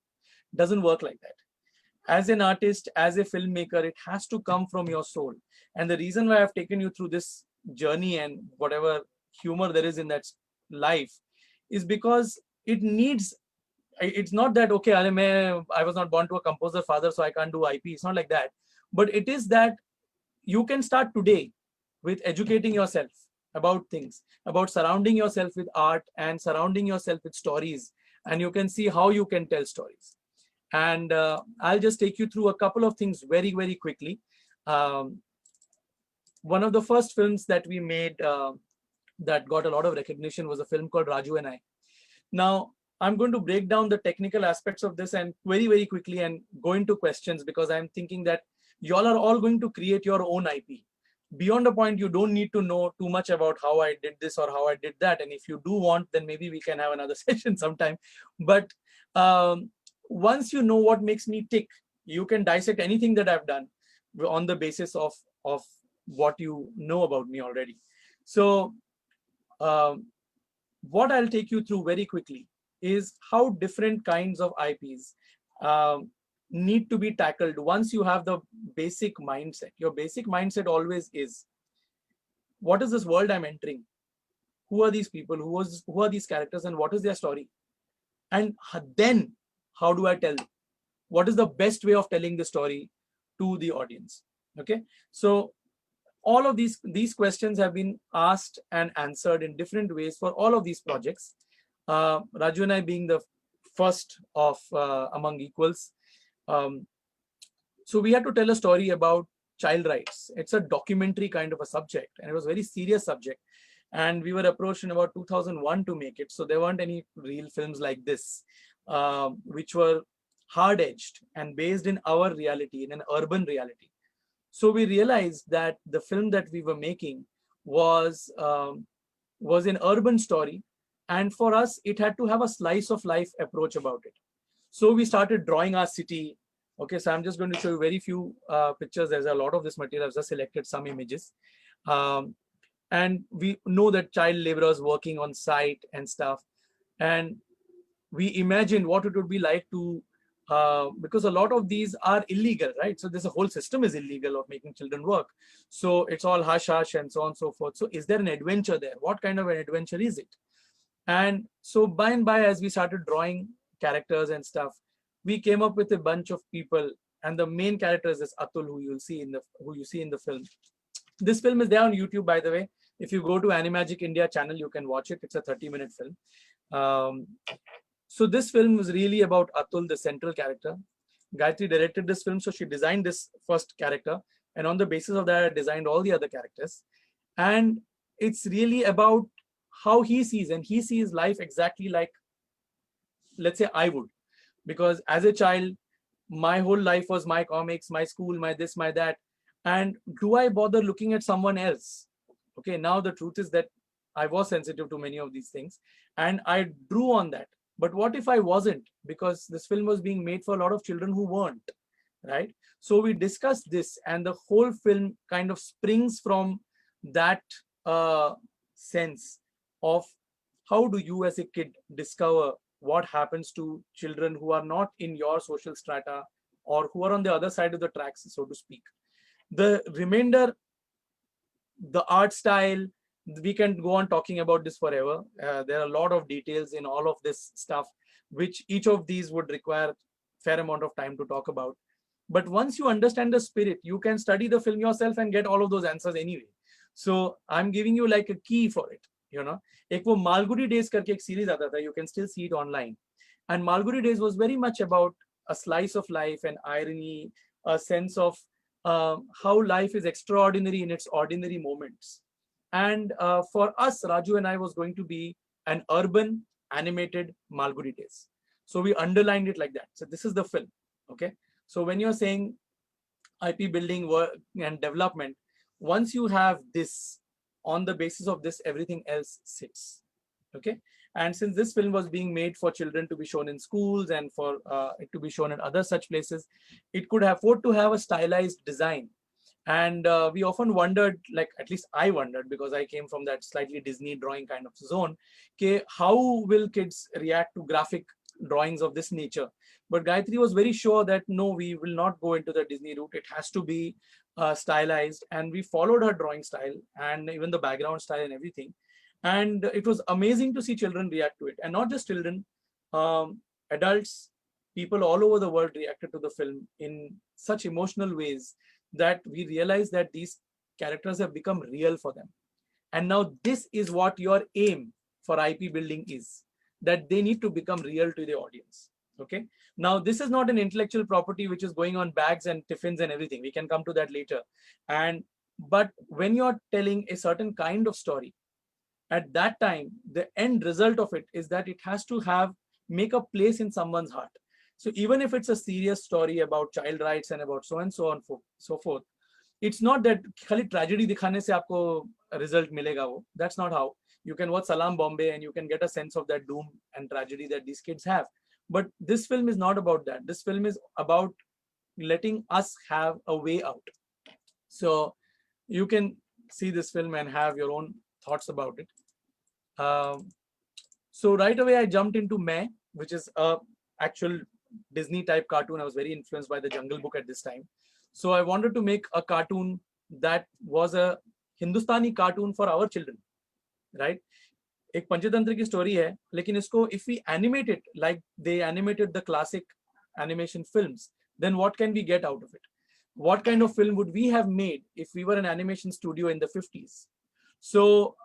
[SPEAKER 3] Doesn't work like that. As an artist, as a filmmaker, it has to come from your soul. And the reason why I've taken you through this journey and whatever humor there is in that life is because it needs, it's not that, okay, I was not born to a composer father, so I can't do IP. It's not like that. But it is that you can start today with educating yourself about things, about surrounding yourself with art and surrounding yourself with stories. And you can see how you can tell stories. And I'll just take you through a couple of things very, very quickly. One of the first films that we made that got a lot of recognition was a film called Raju and I. Now, I'm going to break down the technical aspects of this and very, very quickly and go into questions, because I'm thinking that y'all are all going to create your own IP. Beyond a point, you don't need to know too much about how I did this or how I did that. And if you do want, then maybe we can have another session sometime. But once you know what makes me tick, you can dissect anything that I've done on the basis of what you know about me already. So what I'll take you through very quickly is how different kinds of IPs need to be tackled once you have the basic mindset. Your basic mindset always is, what is this world I'm entering? Who are these people? Who are these characters, and what is their story? And then how do I tell them? What is the best way of telling the story to the audience? Okay, so all of these questions have been asked and answered in different ways for all of these projects. Raju and I being the first of among equals. So we had to tell a story about child rights. It's a documentary kind of a subject, and it was a very serious subject. And we were approached in about 2001 to make it. So there weren't any real films like this, which were hard-edged and based in our reality, in an urban reality. So we realized that the film that we were making was an urban story. And for us, it had to have a slice of life approach about it. So we started drawing our city. Okay, so I'm just going to show you very few pictures. There's a lot of this material. I've just selected some images. And we know that child laborers working on site and stuff. And we imagined what it would be like to because a lot of these are illegal, right? So this whole system is illegal of making children work. So it's all hush hush and so on and so forth. So is there an adventure there? What kind of an adventure is it? And so by and by, as we started drawing characters and stuff, we came up with a bunch of people, and the main character is this Atul, who you see in the film. This film is there on YouTube, by the way. If you go to Animagic India channel, you can watch it. It's a 30-minute film. So this film was really about Atul, the central character. Gayatri directed this film, so she designed this first character, and on the basis of that, I designed all the other characters. And it's really about how he sees, and he sees life exactly like, let's say, I would. Because as a child, my whole life was my comics, my school, my this, my that. And do I bother looking at someone else? Okay, now the truth is that I was sensitive to many of these things, and I drew on that. But what if I wasn't? Because this film was being made for a lot of children who weren't, right? So we discussed this, and the whole film kind of springs from that sense of how do you as a kid discover what happens to children who are not in your social strata or who are on the other side of the tracks, so to speak. The remainder, the art style, we can go on talking about this forever. There are a lot of details in all of this stuff, which each of these would require a fair amount of time to talk about. But once you understand the spirit, you can study the film yourself and get all of those answers anyway. So I'm giving you like a key for it. You know, एक वो Malgudi Days करके एक series आता था. You can still see it online. And Malgudi Days was very much about a slice of life and irony, a sense of how life is extraordinary in its ordinary moments. And for us, Raju and I was going to be an urban animated Malgudi Days. So we underlined it like that. So this is the film. Okay. So when you're saying IP building work and development, once you have this, on the basis of this, everything else sits. Okay. And since this film was being made for children to be shown in schools and for it to be shown in other such places, it could afford to have a stylized design. And we often wondered, like at least I wondered, because I came from that slightly Disney drawing kind of zone, okay, how will kids react to graphic drawings of this nature? But Gayatri was very sure that no, we will not go into the Disney route. It has to be stylized, and we followed her drawing style and even the background style and everything. And it was amazing to see children react to it, and not just children, adults, people all over the world reacted to the film in such emotional ways that we realized that these characters have become real for them. And now this is what your aim for IP building is, that they need to become real to the audience. Okay. Now this is not an intellectual property which is going on bags and tiffins and everything. We can come to that later. But when you're telling a certain kind of story, at that time, the end result of it is that it has to make a place in someone's heart. So even if it's a serious story about child rights and about so and so on so forth, it's not that khali tragedy dikhane se aapko result milega wo. That's not how. You can watch Salam Bombay and you can get a sense of that doom and tragedy that these kids have. But this film is not about that. This film is about letting us have a way out. So you can see this film and have your own thoughts about it. So right away I jumped into Main, which is a actual Disney type cartoon. I was very influenced by the Jungle Book at this time. So I wanted to make a cartoon that was a Hindustani cartoon for our children, right? एक पंचतंत्र की story है, लेकिन इसको if we animate it like they animated the classic animation films, then what can we get out of it? What kind of film would we have made if we were an animation studio in the 50s? So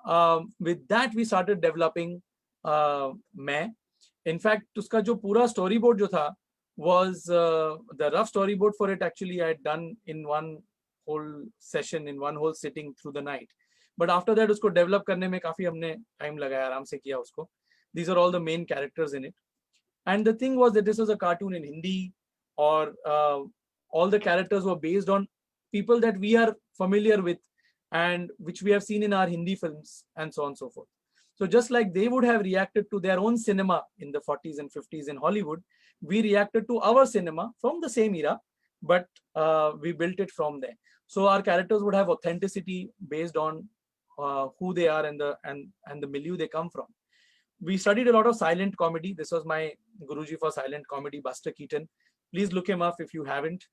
[SPEAKER 3] with that we started developing Main. In fact, उसका जो पूरा storyboard जो था was the rough storyboard for it. Actually, I had done in one whole session, in one whole sitting through the night. But after that, उसको develop करने में काफी हमने time लगाया, आराम से किया उसको. These are all the main characters in it. And the thing was that this was a cartoon in Hindi, or all the characters were based on people that we are familiar with and which we have seen in our Hindi films and so on and so forth. So just like they would have reacted to their own cinema in the 40s and 50s in Hollywood, we reacted to our cinema from the same era, but we built it from there. So our characters would have authenticity based on who they are and the milieu they come from. We studied a lot of silent comedy. This was my Guruji for silent comedy, Buster Keaton. Please look him up if you haven't.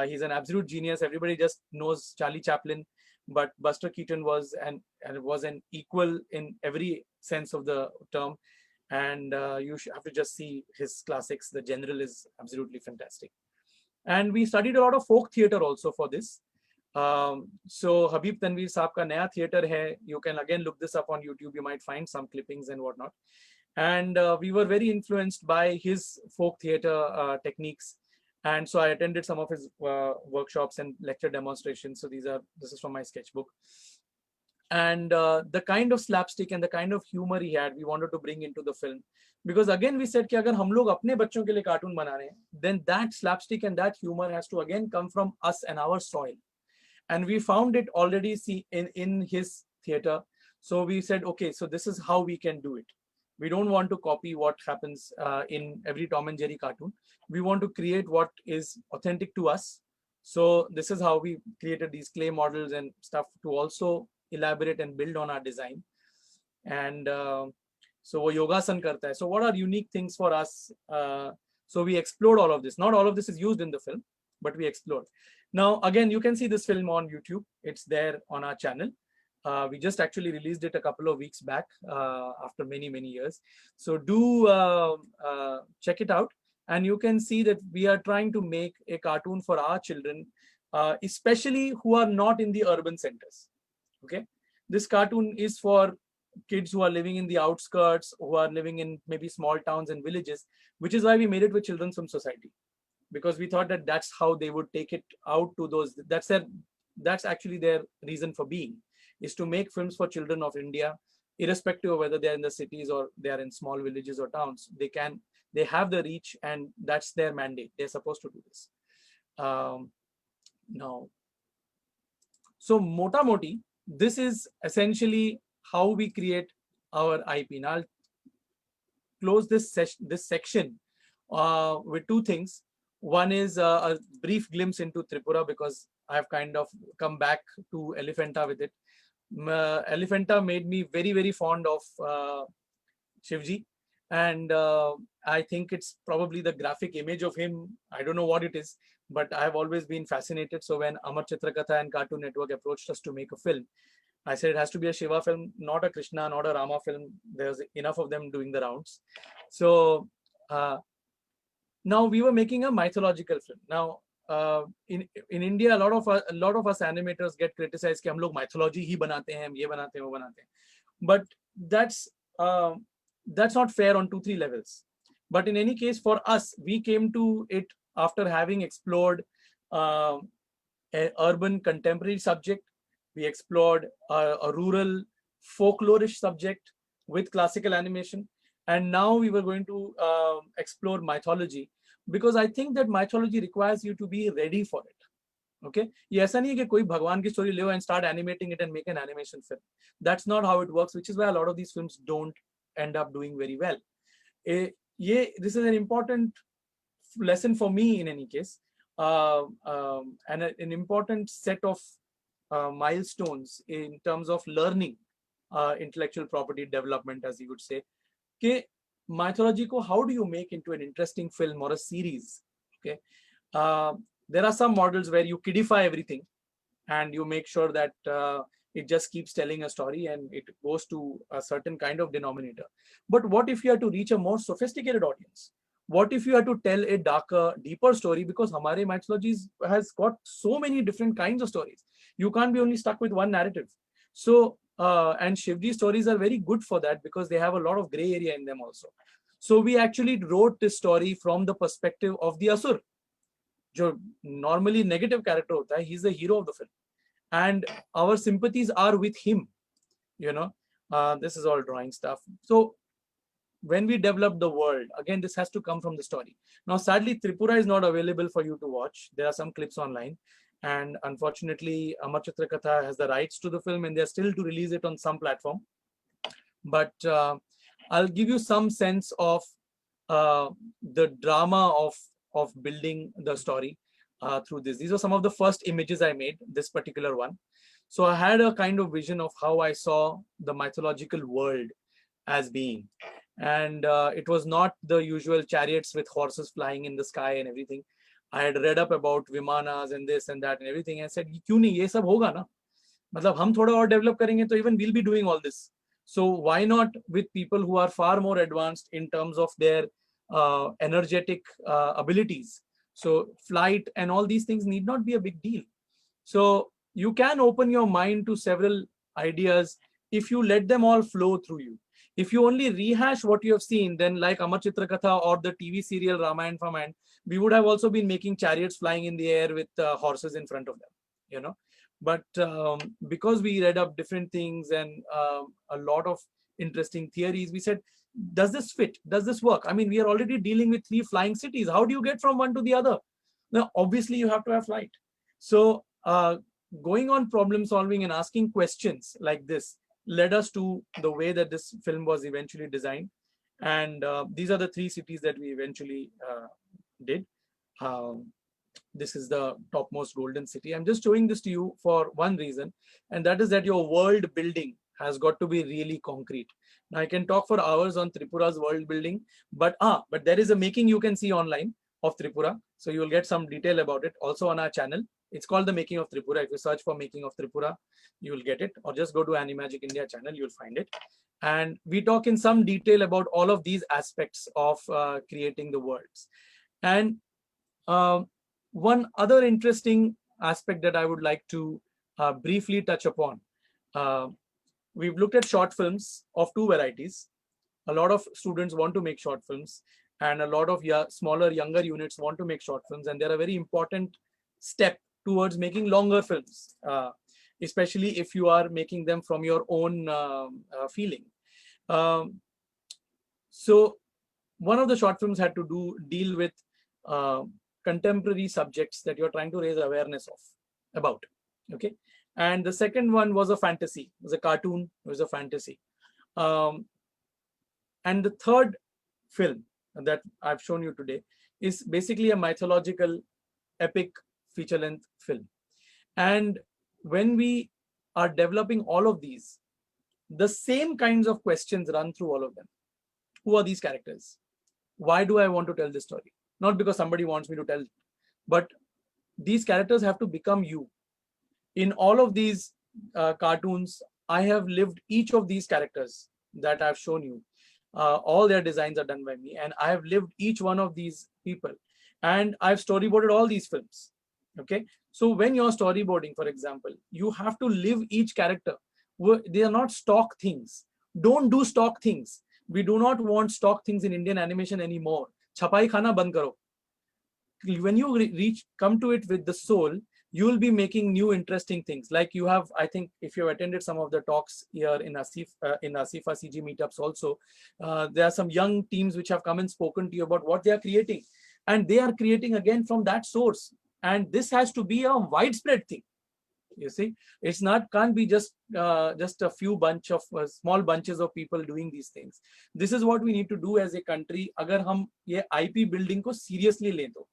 [SPEAKER 3] He's an absolute genius. Everybody just knows Charlie Chaplin, but Buster Keaton was an equal in every sense of the term. And you have to just see his classics. The General is absolutely fantastic. And we studied a lot of folk theater also for this. So Habib Tanveer Saab ka naya theater hai. You can again look this up on YouTube. You might find some clippings and whatnot. And we were very influenced by his folk theater techniques. And so I attended some of his workshops and lecture demonstrations. So this is from my sketchbook. And the kind of slapstick and the kind of humor he had, we wanted to bring into the film. Because again, we said कि अगर हम लोग अपने बच्चों के लिए cartoon बना रहे हैं, then that slapstick and that humor has to again come from us and our soil. And we found it already in his theater. So we said, okay, so this is how we can do it. We don't want to copy what happens in every Tom and Jerry cartoon. We want to create what is authentic to us. So this is how we created these clay models and stuff to also elaborate and build on our design. And so wo yogasan karta hai. So what are unique things for us? So we explored all of this. Not all of this is used in the film, but we explored. Now, again, you can see this film on YouTube. It's there on our channel. We just actually released it a couple of weeks back after many, many years. So do check it out. And you can see that we are trying to make a cartoon for our children, especially who are not in the urban centers. Okay, this cartoon is for kids who are living in the outskirts, who are living in maybe small towns and villages, which is why we made it with Children's Film Society, because we thought that that's how they would take it out to those. That's actually their reason for being, is to make films for children of India, irrespective of whether they're in the cities or they are in small villages or towns. They have the reach, and that's their mandate. They're supposed to do this. Now, so Mota Moti, this is essentially how we create our IP. Now I'll close this section with two things. One is a brief glimpse into Tripura, because I've kind of come back to Elephanta with it. Elephanta made me very, very fond of Shivji. And I think it's probably the graphic image of him. I don't know what it is, but I've always been fascinated. So when Amar Chitrakatha and Cartoon Network approached us to make a film, I said it has to be a Shiva film, not a Krishna, not a Rama film. There's enough of them doing the rounds. So now we were making a mythological film. Now in India, a lot of us animators get criticized कि हम लोग mythology ही बनाते हैं, हम ये बनाते हैं, वो बनाते हैं. But that's not fair on 2-3 levels. But in any case, for us, we came to it after having explored an urban contemporary subject. We explored a rural folklorish subject with classical animation. And now we were going to explore mythology, because I think that mythology requires you to be ready for it. Okay? ये ऐसा नहीं है कि कोई भगवान की story ले and start animating it and make an animation film. That's not how it works, which is why a lot of these films don't end up doing very well. This is an important lesson for me in any case, and an important set of milestones in terms of learning intellectual property development, as you would say. Okay, mythology ko how do you make into an interesting film or a series? Okay, there are some models where you kidify everything and you make sure that it just keeps telling a story and it goes to a certain kind of denominator. But what if you have to reach a more sophisticated audience? What if you have to tell a darker, deeper story? Because Hamare mythology has got so many different kinds of stories. You can't be only stuck with one narrative. So, and Shivji stories are very good for that, because they have a lot of gray area in them also. So we actually wrote this story from the perspective of the Asur. Jo normally negative character hota hai, he's the hero of the film. And our sympathies are with him, you know. This is all drawing stuff. So when we develop the world, again, this has to come from the story. Now, sadly, Tripura is not available for you to watch. There are some clips online. And unfortunately, Amar Chitrakatha has the rights to the film, and they're still to release it on some platform. But I'll give you some sense of the drama of building the story through this. These are some of the first images I made, this particular one. So I had a kind of vision of how I saw the mythological world as being. And it was not the usual chariots with horses flying in the sky and everything. I had read up about vimanas and this and that and everything. I said, क्यों नहीं, ये सब होगा ना? मतलब हम थोड़ा और develop करेंगे तो even we'll be doing all this. So why not with people who are far more advanced in terms of their energetic abilities? So flight and all these things need not be a big deal. So you can open your mind to several ideas if you let them all flow through you. If you only rehash what you have seen, then like Amar Chitrakatha or the TV serial Ramayan Famayan, we would have also been making chariots flying in the air with horses in front of them, you know. But because we read up different things and a lot of interesting theories, we said, does this fit? Does this work? I mean, we are already dealing with 3 flying cities. How do you get from one to the other? Now, obviously, you have to have flight. So going on problem solving and asking questions like this led us to the way that this film was eventually designed. And these are the 3 cities that we eventually did. This is the topmost golden city. I'm just showing this to you for one reason, and that is that your world building has got to be really concrete. Now I can talk for hours on Tripura's world building, but there is a making you can see online of Tripura. So you will get some detail about it also on our channel. It's called The Making of Tripura. If you search for Making of Tripura, you will get it, or just go to Animagic India channel, you'll find it. And we talk in some detail about all of these aspects of creating the worlds. And one other interesting aspect that I would like to briefly touch upon. We've looked at short films of 2 varieties. A lot of students want to make short films, and a lot of smaller, younger units want to make short films, and they're a very important step towards making longer films, especially if you are making them from your own feeling. So one of the short films had to deal with contemporary subjects that you're trying to raise awareness about. Okay. And the second one was a fantasy. It was a cartoon. It was a fantasy. And the third film that I've shown you today is basically a mythological epic feature-length film. And when we are developing all of these, the same kinds of questions run through all of them. Who are these characters? Why do I want to tell this story? Not because somebody wants me to tell, but these characters have to become you. In all of these cartoons, I have lived each of these characters that I've shown you. All their designs are done by me, and I have lived each one of these people, and I've storyboarded all these films. Okay, so when you're storyboarding, for example, you have to live each character. They are not stock things. Don't do stock things. We do not want stock things in Indian animation anymore. Chapai khana band karo. When you come to it with the soul, you will be making new interesting things. Like you have, I think, if you have attended some of the talks here in Asifa CG meetups also, there are some young teams which have come and spoken to you about what they are creating, and they are creating again from that source. And this has to be a widespread thing. You see, it's not, can't be just a few bunch of small bunches of people doing these things. This is what we need to do as a country. Agar hum ye IP building ko seriously le to.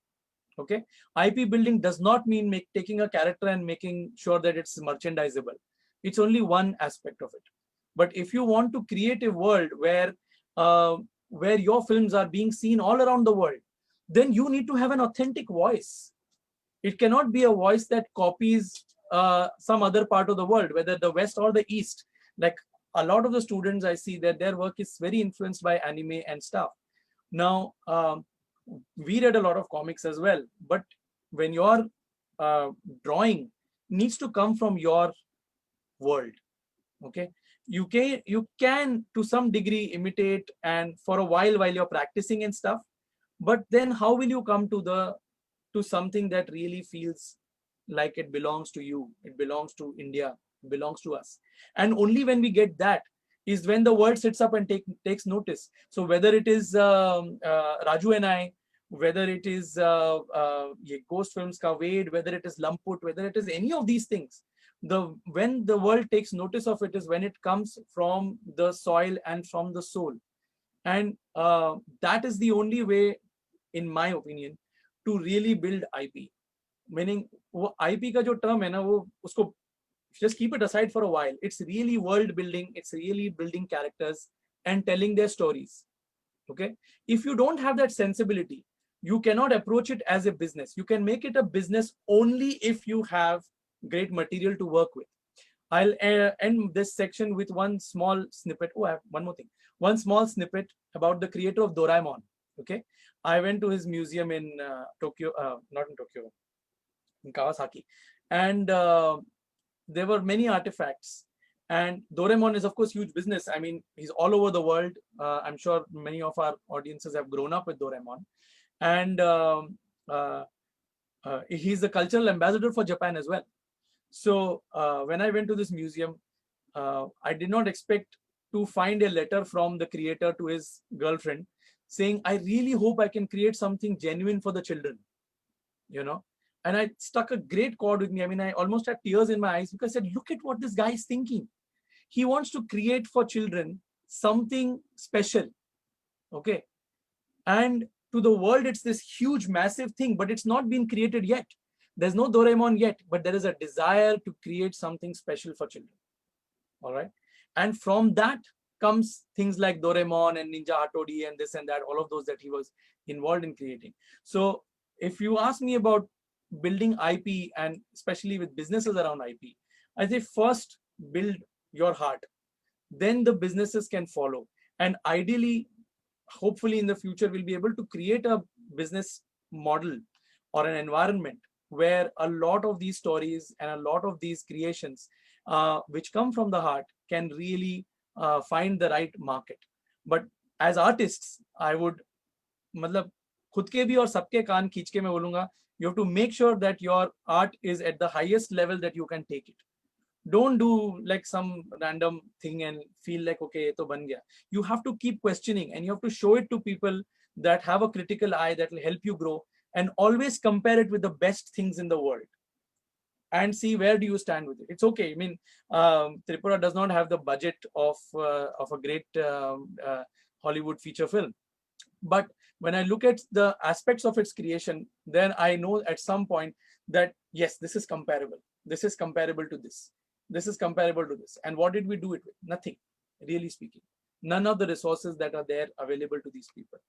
[SPEAKER 3] Okay, IP building does not mean taking a character and making sure that it's merchandisable. It's only one aspect of it. But if you want to create a world where your films are being seen all around the world, then you need to have an authentic voice. It cannot be a voice that copies some other part of the world, whether the West or the East. Like a lot of the students I see that their work is very influenced by anime and stuff. Now, we read a lot of comics as well, but when your drawing needs to come from your world, okay, you can to some degree imitate and for a while you're practicing and stuff, but then how will you come to something that really feels like it belongs to you, it belongs to India, it belongs to us? And only when we get that is when the world sits up and takes notice. So whether it is Raju and I, whether it is Ghost Films Ka Wade, whether it is Lamput, whether it is any of these things, when the world takes notice of it is when it comes from the soil and from the soul. And that is the only way, in my opinion, to really build IP. Meaning, IP ka jo term hai na, wo usko just keep it aside for a while. It's really world building. It's really building characters and telling their stories. Okay. If you don't have that sensibility, you cannot approach it as a business. You can make it a business only if you have great material to work with. I'll end this section with one small snippet. Oh, I have one more thing. One small snippet about the creator of Doraemon. Okay. I went to his museum in Tokyo, not in Tokyo, in Kawasaki. And there were many artifacts. And Doraemon is, of course, huge business. I mean, he's all over the world. I'm sure many of our audiences have grown up with Doraemon. And he's the cultural ambassador for Japan as well. So when I went to this museum, I did not expect to find a letter from the creator to his girlfriend saying, I really hope I can create something genuine for the children, you know. And I struck a great chord with me. I mean, I almost had tears in my eyes because I said, look at what this guy is thinking. He wants to create for children something special. Okay. And to the world, it's this huge, massive thing, but it's not been created yet. There's no Doraemon yet, but there is a desire to create something special for children. All right. And from that comes things like Doraemon and Ninja Hattori and this and that, all of those that he was involved in creating. So if you ask me about building IP, and especially with businesses around IP, I say first build your heart, then the businesses can follow. And ideally, hopefully in the future, we'll be able to create a business model or an environment where a lot of these stories and a lot of these creations which come from the heart can really find the right market. But as artists, I would, मतलब खुद के भी और सबके कान खींच के मैं बोलूंगा, you have to make sure that your art is at the highest level that you can take it. Don't do like some random thing and feel like, okay, to ban gaya. You have to keep questioning and you have to show it to people that have a critical eye that will help you grow, and always compare it with the best things in the world and see where do you stand with it. It's okay. I mean, Tripura does not have the budget of a great Hollywood feature film. But when I look at the aspects of its creation, then I know at some point that, yes, this is comparable. This is comparable to this. This is comparable to this. And what did we do it with? Nothing, really speaking. None of the resources that are there available to these people.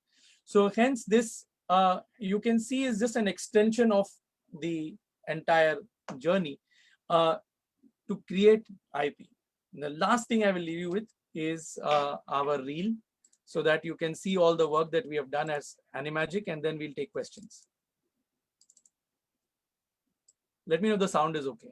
[SPEAKER 3] So hence this, you can see, is just an extension of the entire journey to create IP. And the last thing I will leave you with is our reel, so that you can see all the work that we have done as Animagic, and then we'll take questions. Let me know if the sound is okay.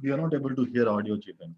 [SPEAKER 1] We are not able to hear audio, Chetan.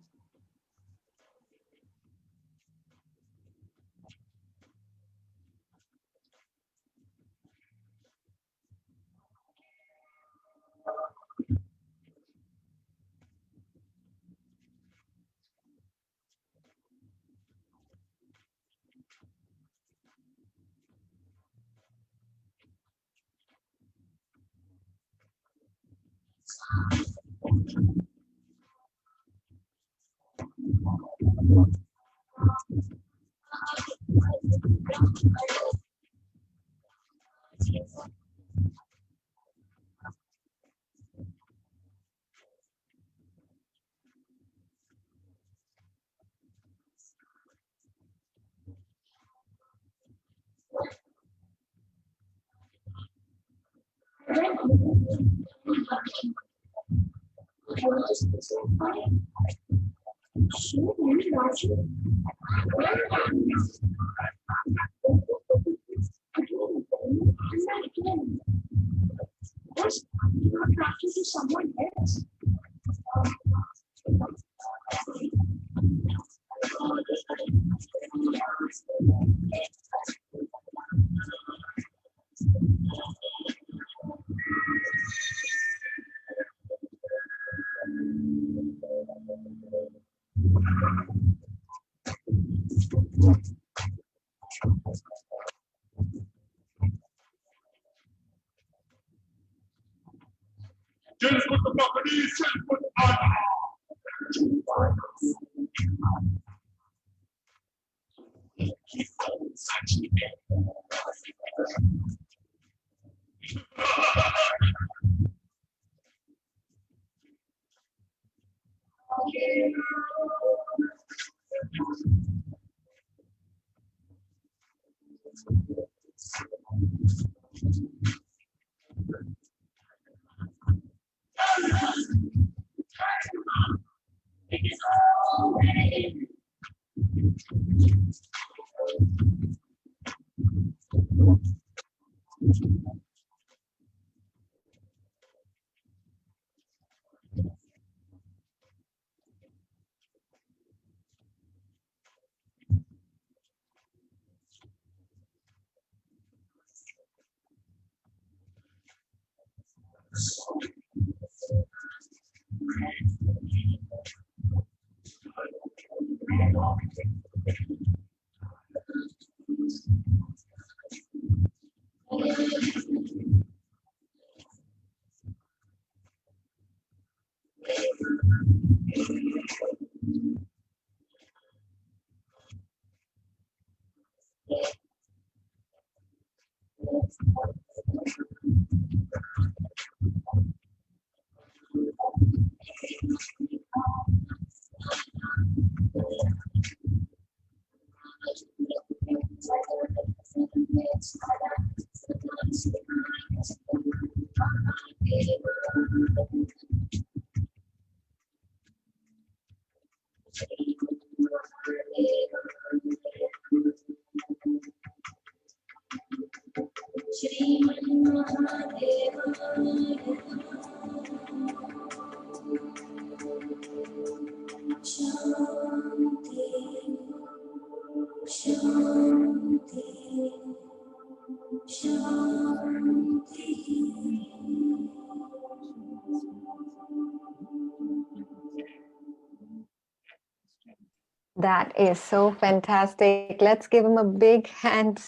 [SPEAKER 4] That is so fantastic. Let's give him a big hand.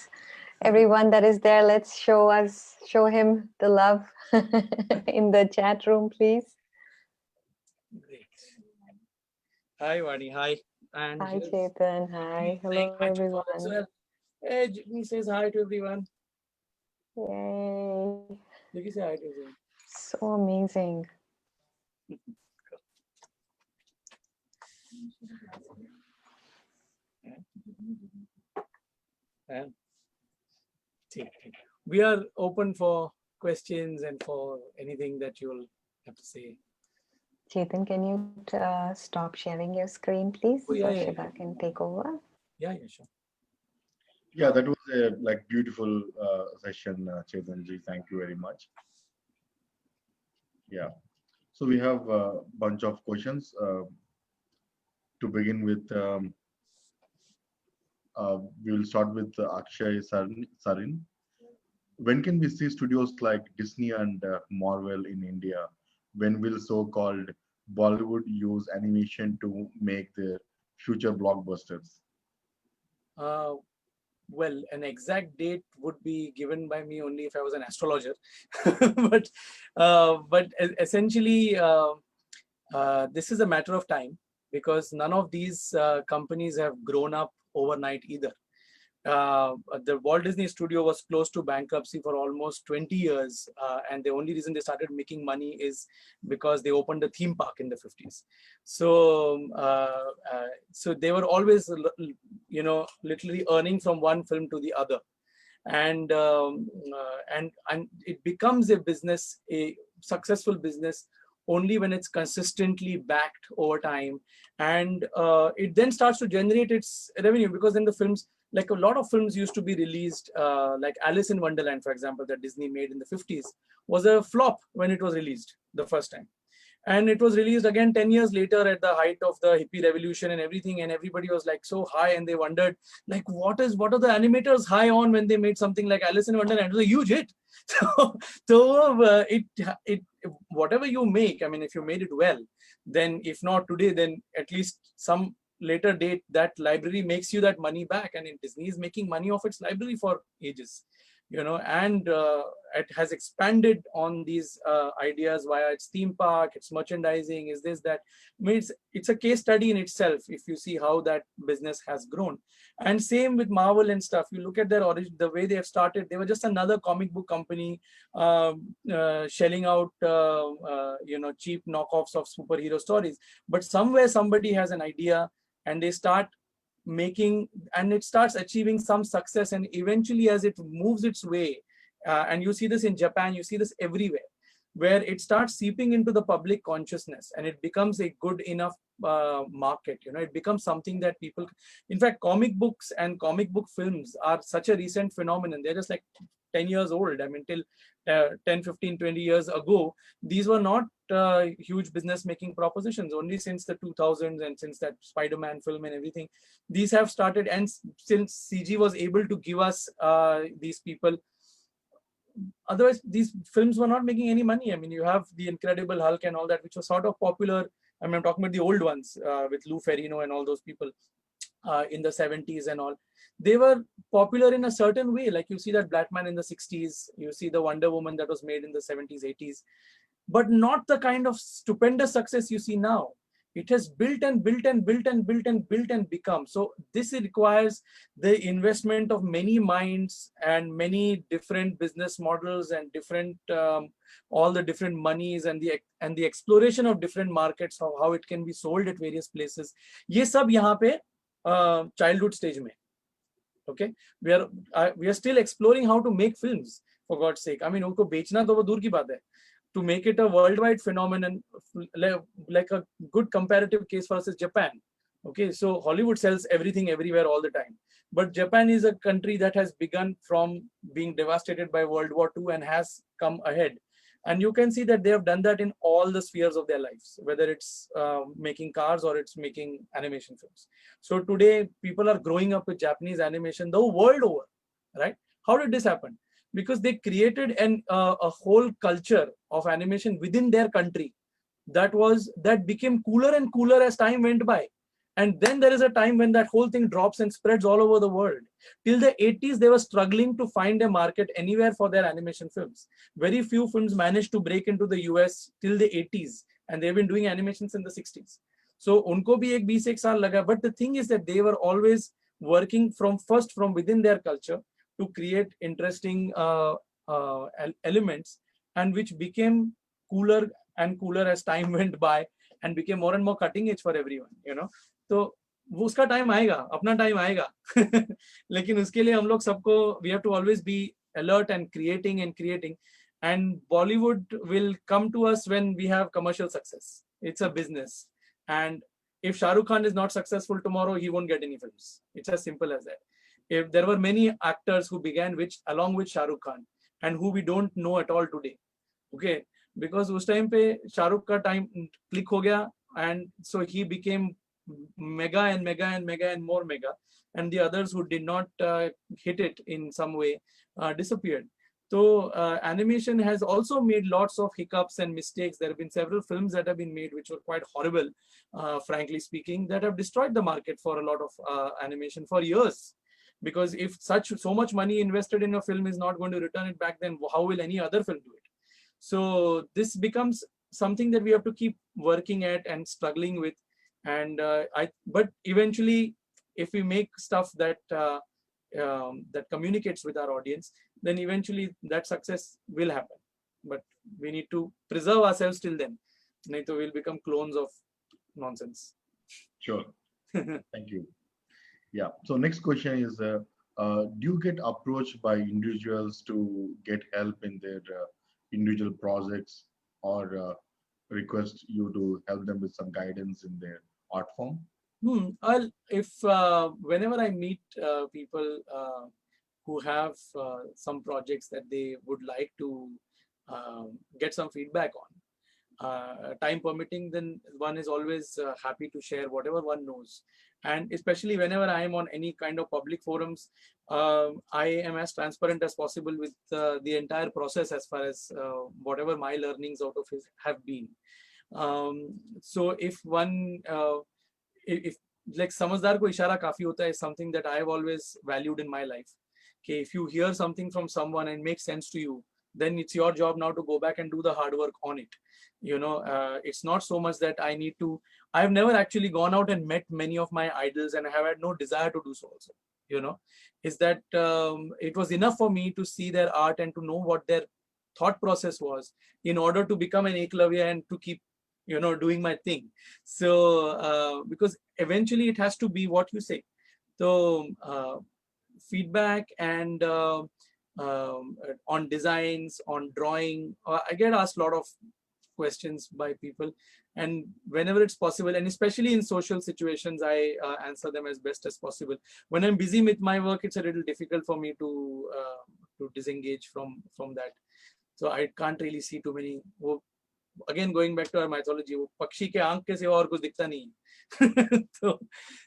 [SPEAKER 4] Everyone that is there, let's show him the love in the chat room, please.
[SPEAKER 3] Great. Hi, Vani. Hi. And
[SPEAKER 4] hi, Chetan. Hi. Hello, everyone.
[SPEAKER 3] Hey, Jimmy says hi to everyone.
[SPEAKER 4] Yay.
[SPEAKER 3] Jimmy say hi to everyone.
[SPEAKER 4] So amazing. We are open for questions and for anything that you'll have to say. Chetan, can you stop sharing your screen, please?
[SPEAKER 3] Oh, yeah,
[SPEAKER 4] so Shiva can take over.
[SPEAKER 3] Yeah, sure.
[SPEAKER 1] Yeah, that was a beautiful session, Chetanji. Thank you very much. Yeah, so we have a bunch of questions. To begin with, we will start with Akshay Sarin. When can we see studios like Disney and Marvel in India? When will so-called Bollywood use animation to make their future blockbusters?
[SPEAKER 3] Well, an exact date would be given by me only if I was an astrologer. but essentially, this is a matter of time, because none of these companies have grown up overnight either. the Walt Disney Studio was close to bankruptcy for almost 20 years. And the only reason they started making money is because they opened a theme park in the 50s. So, so they were always, literally earning from one film to the other. And it becomes a business, a successful business, only when it's consistently backed over time, and it then starts to generate its revenue, because then the films, like a lot of films used to be released, like Alice in Wonderland, for example, that Disney made in the 50s, was a flop when it was released the first time. And it was released again 10 years later at the height of the hippie revolution and everything, and everybody was like so high, and they wondered, like, what are the animators high on when they made something like Alice in Wonderland? It was a huge hit. It whatever you make, I mean, if you made it well, then if not today, then at least some later date, that library makes you that money back. And Disney is making money off its library for ages, and it has expanded on these ideas via its theme park, its merchandising, is this, that. I mean, it's a case study in itself if you see how that business has grown. And same with Marvel and stuff. You look at their origin, the way they have started, they were just another comic book company shelling out cheap knockoffs of superhero stories. But somewhere somebody has an idea, and they start making, and it starts achieving some success, and eventually as it moves its way, and you see this in Japan, you see this everywhere, where it starts seeping into the public consciousness, and it becomes a good enough market. It becomes something that people, in fact, comic books and comic book films are such a recent phenomenon. They're just like 10 years old. I mean, till 10, 15, 20 years ago, these were not huge business making propositions. Only since the 2000s and since that Spider-Man film and everything, these have started. And since CG was able to give us these people, otherwise these films were not making any money. I mean, you have the Incredible Hulk and all that, which was sort of popular. I mean, I'm talking about the old ones with Lou Ferrigno and all those people in the 70s and all. They were popular in a certain way. Like you see that Black Man in the 60s, you see the Wonder Woman that was made in the 70s, 80s, but not the kind of stupendous success you see now. It has built and built and built and built and built and become. So this requires the investment of many minds and many different business models and different, all the different monies and the exploration of different markets, of how it can be sold at various places. ये सब यहाँ पे childhood stage में. Okay, we are still exploring how to make films, for God's sake. I mean, उनको बेचना तो वो दूर की बात है. To make it a worldwide phenomenon, like a good comparative case for us is Japan. Okay, so Hollywood sells everything everywhere all the time, but Japan is a country that has begun from being devastated by World War II and has come ahead. And you can see that they have done that in all the spheres of their lives, whether it's making cars or it's making animation films. So today, people are growing up with Japanese animation the world over, right? How did this happen? Because they created a whole culture of animation within their country that became cooler and cooler as time went by. And then there is a time when that whole thing drops and spreads all over the world. Till the 80s, they were struggling to find a market anywhere for their animation films. Very few films managed to break into the US till the 80s, and they've been doing animations in the 60s. So unko bhi ek 20 saal laga. But the thing is that they were always working from within their culture to create interesting elements, and which became cooler and cooler as time went by, and became more and more cutting edge for everyone, तो वो उसका time आएगा, अपना time आएगा. लेकिन उसके लिए हम लोग सबको, we have to always be alert and creating, and Bollywood will come to us when we have commercial success. It's a business, and if Shah Rukh Khan is not successful tomorrow, he won't get any films. It's as simple as that. If there were many actors who began along with Shah Rukh Khan, and who we don't know at all today, okay, because उस time पे Shah Rukh का time click हो गया, and so he became mega and mega and mega and more mega, and the others who did not hit it in some way disappeared. So animation has also made lots of hiccups and mistakes. There have been several films that have been made which were quite horrible, frankly speaking, that have destroyed the market for a lot of animation for years. Because if so much money invested in a film is not going to return it back, then how will any other film do it? So this becomes something that we have to keep working at and struggling with. And but eventually, if we make stuff that that communicates with our audience, then eventually that success will happen. But we need to preserve ourselves till then. Naito we'll become clones of nonsense.
[SPEAKER 1] Sure. Thank you. Yeah. So next question is, do you get approached by individuals to get help in their individual projects, or request you to help them with some guidance in their art form?
[SPEAKER 3] Well, if whenever I meet people who have some projects that they would like to get some feedback on, time permitting, then one is always happy to share whatever one knows. And especially whenever I am on any kind of public forums, I am as transparent as possible with the entire process as far as whatever my learnings out of it have been. So if one if like समझदार को इशारा काफी होता है is something that I have always valued in my life. Okay, if you hear something from someone and it makes sense to you, then it's your job now to go back and do the hard work on it. You know, it's not so much that I need to. I've never actually gone out and met many of my idols, and I have had no desire to do so also. You know, is that it was enough for me to see their art and to know what their thought process was in order to become an Ekalvya and to keep, you know, doing my thing. So because eventually it has to be what you say. So feedback and on designs, on drawing, I get asked a lot of questions by people, and whenever it's possible, and especially in social situations, I answer them as best as possible. When I'm busy with my work, it's a little difficult for me to disengage from that. So I can't really see too many. Again, going back to our mythology, वो पक्षी के आंख के सिवा और कुछ दिखता नहीं.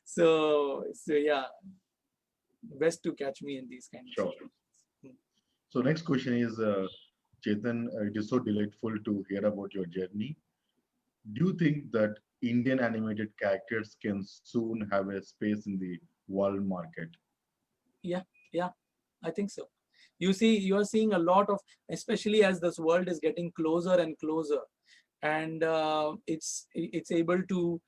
[SPEAKER 3] So yeah, best to catch me in these kind of
[SPEAKER 1] situations. So next question is, Chetan, it is so delightful to hear about your journey. Do you think that Indian animated characters can soon have a space in the world market?
[SPEAKER 3] Yeah, I think so. You see, you are seeing a lot of, especially as this world is getting closer and closer, and it's able to,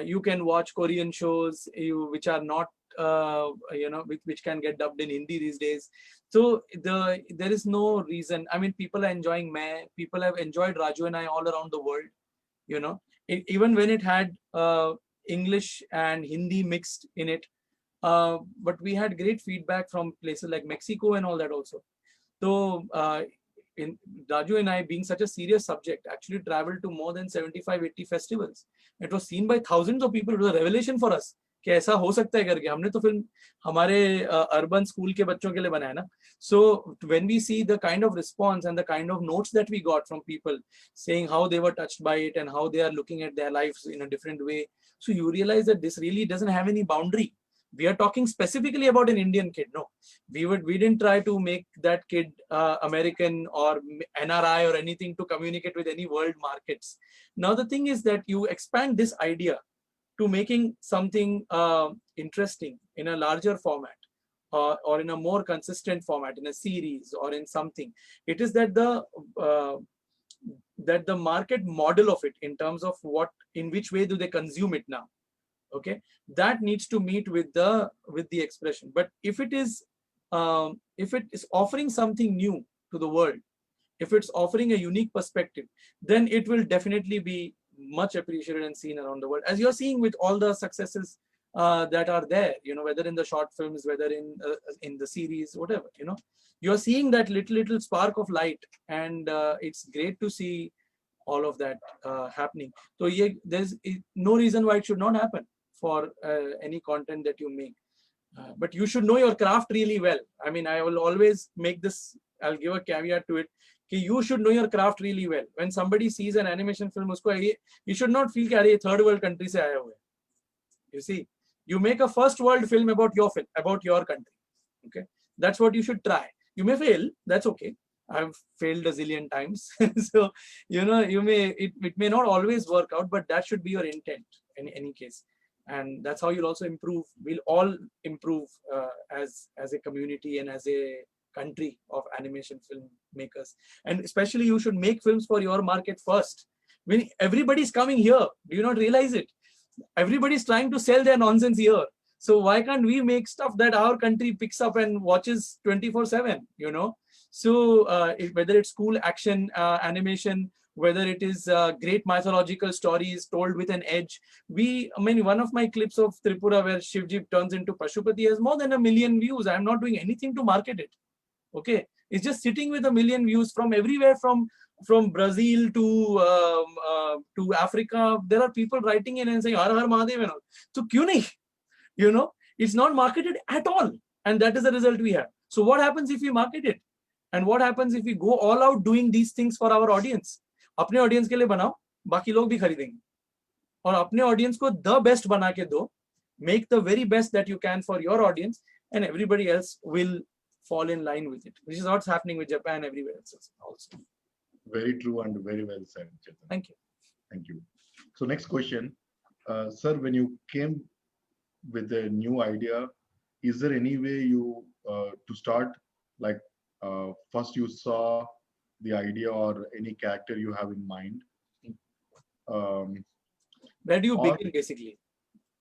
[SPEAKER 3] you can watch Korean shows which are not, you know, which can get dubbed in Hindi these days. So there is no reason. I mean, people are enjoying people have enjoyed Raju and I all around the world. You know, even when it had English and Hindi mixed in it. But we had great feedback from places like Mexico and all that also. So in Raju and I, being such a serious subject, actually traveled to more than 75-80 festivals. It was seen by thousands of people. It was a revelation for us कि ऐसा हो सकता है करके. हमने तो film हमारे urban school के बच्चों के लिए बनाया ना. So when we see the kind of response and the kind of notes that we got from people saying how they were touched by it and how they are looking at their lives in a different way, so you realize that this really doesn't have any boundary. We are talking specifically about an Indian kid. No, we didn't try to make that kid American or NRI or anything to communicate with any world markets. Now the thing is that you expand this idea to making something interesting in a larger format, or in a more consistent format, in a series or in something. It is that the market model of it, in terms of in which way do they consume it now. Okay, that needs to meet with the expression. But if it is offering something new to the world, if it's offering a unique perspective, then it will definitely be much appreciated and seen around the world, as you're seeing with all the successes that are there, you know, whether in the short films, whether in the series, whatever, you know, you're seeing that little spark of light, and it's great to see all of that happening. So yeah, there's no reason why it should not happen for any content that you make. But you should know your craft really well. I mean, I will always make this, I'll give a caveat to it. You should know your craft really well. When somebody sees an animation film, you should not feel that it's third world country se aaya hua hai. You see, you make a first world film about your country. Okay, that's what you should try. You may fail, that's okay. I've failed a zillion times. So, you know, it may not always work out, but that should be your intent in any case. And that's how you'll also improve. We'll all improve as a community and as a country of animation filmmakers. And especially you should make films for your market first. When everybody's coming here, do you not realize it? Everybody's trying to sell their nonsense here. So why can't we make stuff that our country picks up and watches 24/7, you know? So whether it's cool action animation, whether it is great mythological stories told with an edge. I mean, one of my clips of Tripura where Shivji turns into Pashupati has more than 1 million views. I'm not doing anything to market it. Okay, it's just sitting with 1 million views from everywhere, from Brazil to Africa. There are people writing in and saying Har Har Mahadev and all. So kyun nahi? You know, it's not marketed at all, and that is the result we have. So what happens if we market it, and what happens if we go all out doing these things for our audience? अपने audience के लिए बनाओ, बाकी लोग भी खरीदेंगे, और अपने audience को the best बना के दो, make the very best that you can for your audience, and everybody else will fall in line with it, which is what's happening with Japan everywhere else also.
[SPEAKER 1] Very true and very well said, Chetan.
[SPEAKER 3] Thank you.
[SPEAKER 1] Thank you. So next question, sir, when you came with a new idea, is there any way you to start, like first you saw the idea or any character you have in mind?
[SPEAKER 3] Where do you begin, basically?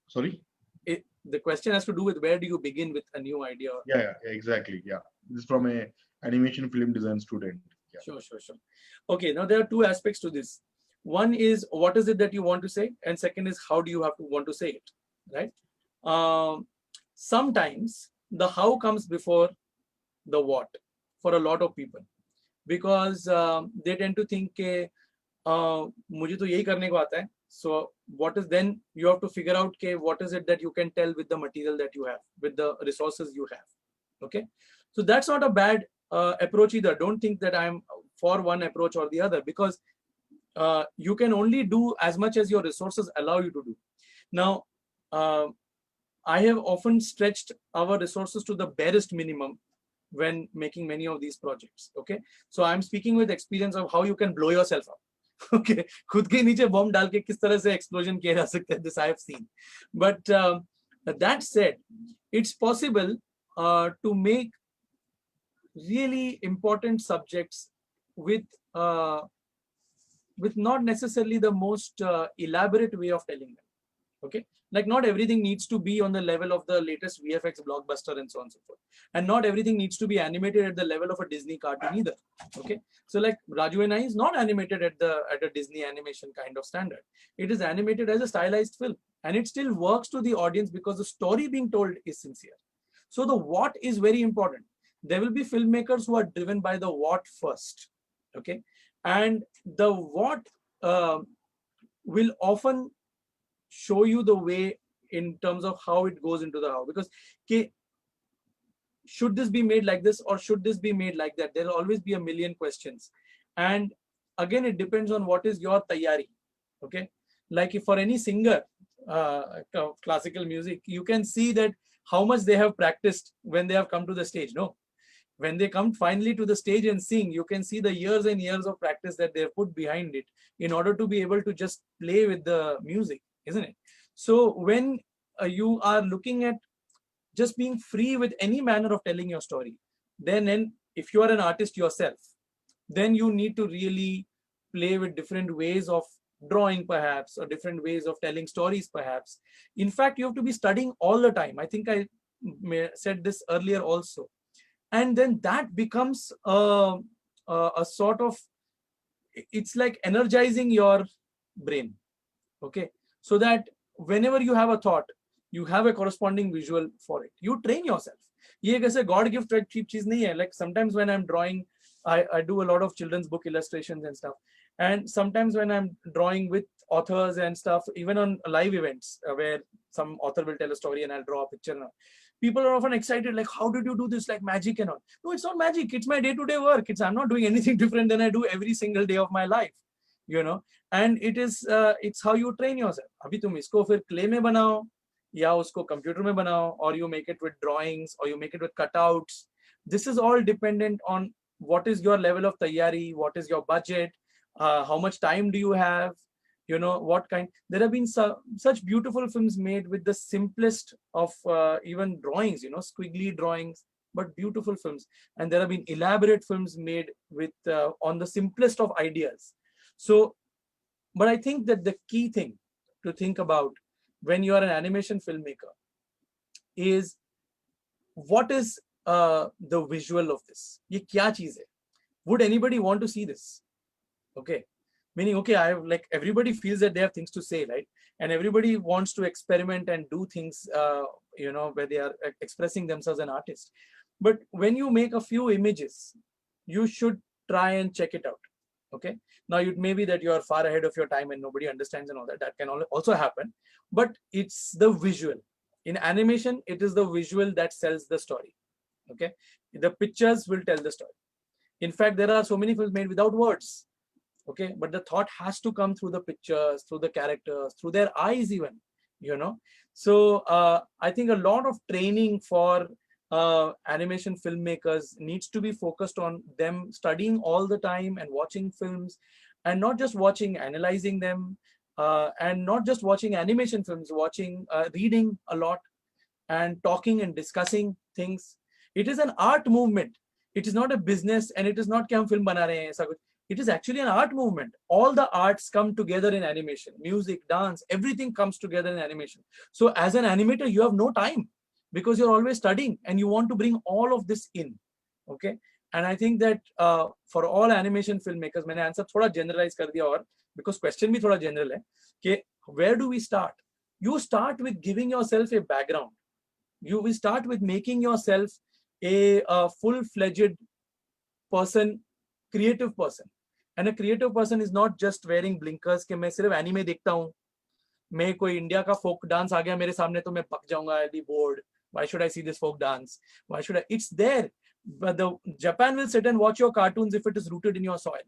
[SPEAKER 1] Sorry?
[SPEAKER 3] The question has to do with where do you begin with a new idea?
[SPEAKER 1] Yeah, exactly. Yeah, this is from a animation film design student. Yeah.
[SPEAKER 3] Sure. Okay, now there are two aspects to this. One is what is it that you want to say, and second is how do you want to say it, right? Sometimes the how comes before the what for a lot of people, because they tend to think ke, मुझे तो यही करने को आता है. So what is then you have to figure out what is it that you can tell with the material that you have, with the resources you have. Okay, so that's not a bad approach either. Don't think that I'm for one approach or the other, because you can only do as much as your resources allow you to do. Now, I have often stretched our resources to the barest minimum when making many of these projects. Okay, so I'm speaking with experience of how you can blow yourself up. Okay, खुद के नीचे bomb डाल के किस तरह से explosion किया जा सकता है, this I have seen. But that said, it's possible to make really important subjects with not necessarily the most elaborate way of telling them. Okay, like not everything needs to be on the level of the latest VFX blockbuster and so on and so forth, and not everything needs to be animated at the level of a Disney cartoon either. Okay, so like Raju and I is not animated at a Disney animation kind of standard. It is animated as a stylized film, and it still works to the audience because the story being told is sincere. So the what is very important. There will be filmmakers who are driven by the what first. Okay, and the what will often show you the way in terms of how it goes into the how, because should this be made like this or should this be made like that? There will always be a million questions, and again it depends on what is your tayyari. Okay, like if for any singer, classical music, you can see that how much they have practiced when they have come to the stage. No, when they come finally to the stage and sing, you can see the years and years of practice that they have put behind it in order to be able to just play with the music, isn't it? So when you are looking at just being free with any manner of telling your story, then if you are an artist yourself, then you need to really play with different ways of drawing perhaps, or different ways of telling stories perhaps. In fact, you have to be studying all the time. I think I said this earlier also. And then that becomes a sort of, it's like energizing your brain. Okay, so that whenever you have a thought, you have a corresponding visual for it. You train yourself. ये कैसे God gift cheap चीज नहीं है. Like sometimes when I'm drawing, I do a lot of children's book illustrations and stuff. And sometimes when I'm drawing with authors and stuff, even on live events where some author will tell a story and I'll draw a picture. People are often excited, like, how did you do this, like magic and all? No, it's not magic. It's my day-to-day work. I'm not doing anything different than I do every single day of my life, you know. And it's how you train yourself. अभी तुम इसको फिर clay में बनाओ, या उसको computer में बनाओ, or you make it with drawings, or you make it with cutouts. This is all dependent on what is your level of tayyari, what is your budget, how much time do you have, you know, what kind. There have been such beautiful films made with the simplest of even drawings, you know, squiggly drawings, but beautiful films. And there have been elaborate films made with on the simplest of ideas. So, but I think that the key thing to think about when you are an animation filmmaker is what is the visual of this? Ye kya cheez hai? Would anybody want to see this? Okay. Meaning, okay, I have, like, everybody feels that they have things to say, right? And everybody wants to experiment and do things, you know, where they are expressing themselves as an artist. But when you make a few images, you should try and check it out. Okay. Now, it may be that you are far ahead of your time and nobody understands and all that. That can also happen. But it's the visual. In animation, it is the visual that sells the story. Okay. The pictures will tell the story. In fact, there are so many films made without words. Okay, but the thought has to come through the pictures, through the characters, through their eyes even, you know. So I think a lot of training for animation filmmakers needs to be focused on them studying all the time and watching films, and not just watching, analyzing them, and not just watching animation films, watching, reading a lot, and talking and discussing things. It is an art movement. It is not a business, and it is not कि हम film बना रहे हैं ऐसा कुछ. It is actually an art movement. All the arts come together in animation. Music, dance, everything comes together in animation. So as an animator, you have no time because you're always studying and you want to bring all of this in. Okay. And I think that for all animation filmmakers, मैंने answer थोड़ा generalize कर दिया और because question भी थोड़ा general है कि where do we start? You start with giving yourself a background. You will start with making yourself a full-fledged person, creative person. And a creative person is not just wearing blinkers कि मैं सिर्फ anime देखता हूँ, मैं कोई India का folk dance आ गया मेरे सामने तो मैं पक जाऊंगा, I'll be bored. Why should I see this folk dance? Why should I? It's there. But Japan will sit and watch your cartoons if it is rooted in your soil.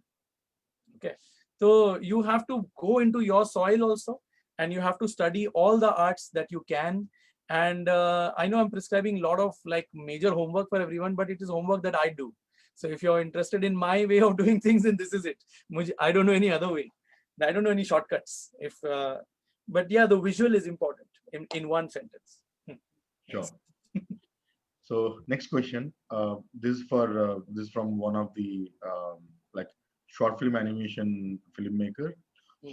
[SPEAKER 3] Okay. So you have to go into your soil also, and you have to study all the arts that you can. And I know I'm prescribing a lot of like major homework for everyone, but it is homework that I do. So if you're interested in my way of doing things, then this is it. I don't know any other way. I don't know any shortcuts. But yeah, the visual is important in one sentence.
[SPEAKER 1] Sure. So next question. This is from one of the like short film animation filmmaker.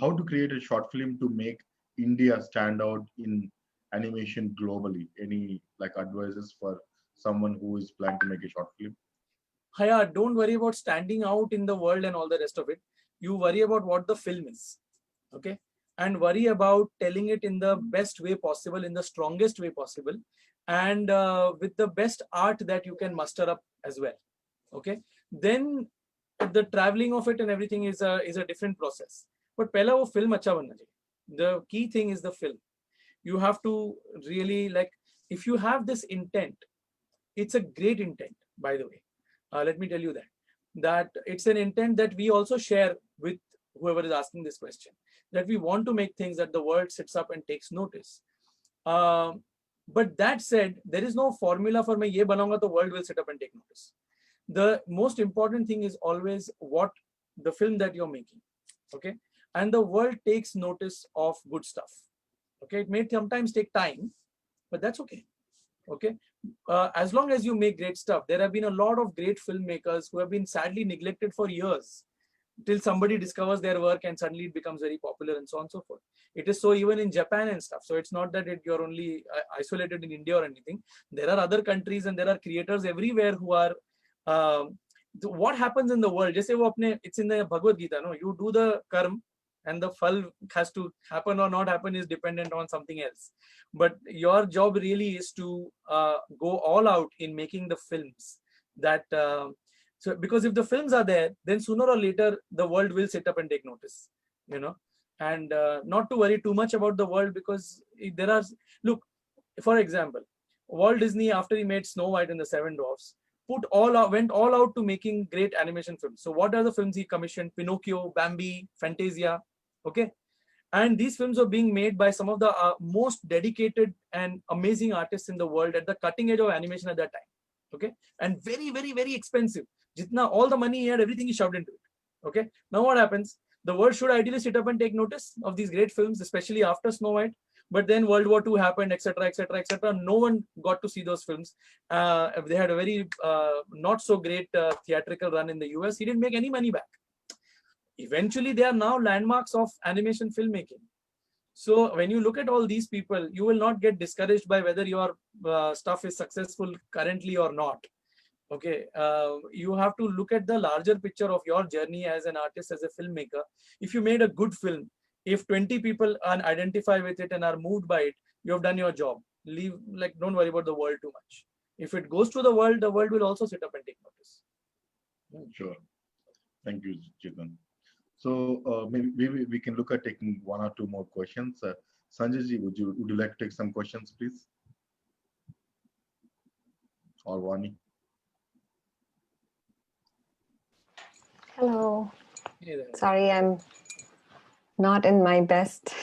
[SPEAKER 1] How to create a short film to make India stand out in animation globally? Any like advices for someone who is planning to make a short film?
[SPEAKER 3] Yeah, don't worry about standing out in the world and all the rest of it. You worry about what the film is. Okay. And worry about telling it in the best way possible, in the strongest way possible, and with the best art that you can muster up as well. Okay. Then the traveling of it and everything is a different process. But pehla wo film acha banna chahiye. The key thing is the film. You have to really, like, if you have this intent, it's a great intent, by the way. Let me tell you that it's an intent that we also share with whoever is asking this question, that we want to make things that the world sits up and takes notice. But that said, there is no formula for मैं ये बनाऊंगा the world will sit up and take notice. The most important thing is always what the film that you're making. Okay. And the world takes notice of good stuff. Okay. It may sometimes take time, but that's okay. Okay. As long as you make great stuff, there have been a lot of great filmmakers who have been sadly neglected for years till somebody discovers their work and suddenly it becomes very popular and so on and so forth. It is so even in Japan and stuff. So it's not that you're only isolated in India or anything. There are other countries and there are creators everywhere who are, what happens in the world, just say it's in the Bhagavad Gita, no? You do the karma and the phal has to happen or not happen is dependent on something else. But your job really is to go all out in making the films that, so because if the films are there, then sooner or later, the world will sit up and take notice, you know, and not to worry too much about the world because there are, look, for example, Walt Disney, after he made Snow White and the Seven Dwarfs, went all out to making great animation films. So what are the films he commissioned? Pinocchio, Bambi, Fantasia. Okay. And these films were being made by some of the most dedicated and amazing artists in the world at the cutting edge of animation at that time. Okay. And very, very, very expensive. Jitna, all the money he had, everything he shoved into it. Okay. Now what happens? The world should ideally sit up and take notice of these great films, especially after Snow White. But then World War II happened, etc., etc., etc. No one got to see those films. They had a very not so great theatrical run in the US. He didn't make any money back. Eventually, they are now landmarks of animation filmmaking. So when you look at all these people, you will not get discouraged by whether your stuff is successful currently or not. Okay, you have to look at the larger picture of your journey as an artist, as a filmmaker. If you made a good film, if 20 people identify with it and are moved by it, you have done your job. Leave, like, don't worry about the world too much. If it goes to the world will also sit up and take notice.
[SPEAKER 1] Sure. Thank you, Chetan. So maybe we can look at taking one or two more questions. Sanjay ji, would you like to take some questions, please? Or Vani?
[SPEAKER 4] Hello.
[SPEAKER 3] Hey there.
[SPEAKER 4] Sorry, I'm not in my best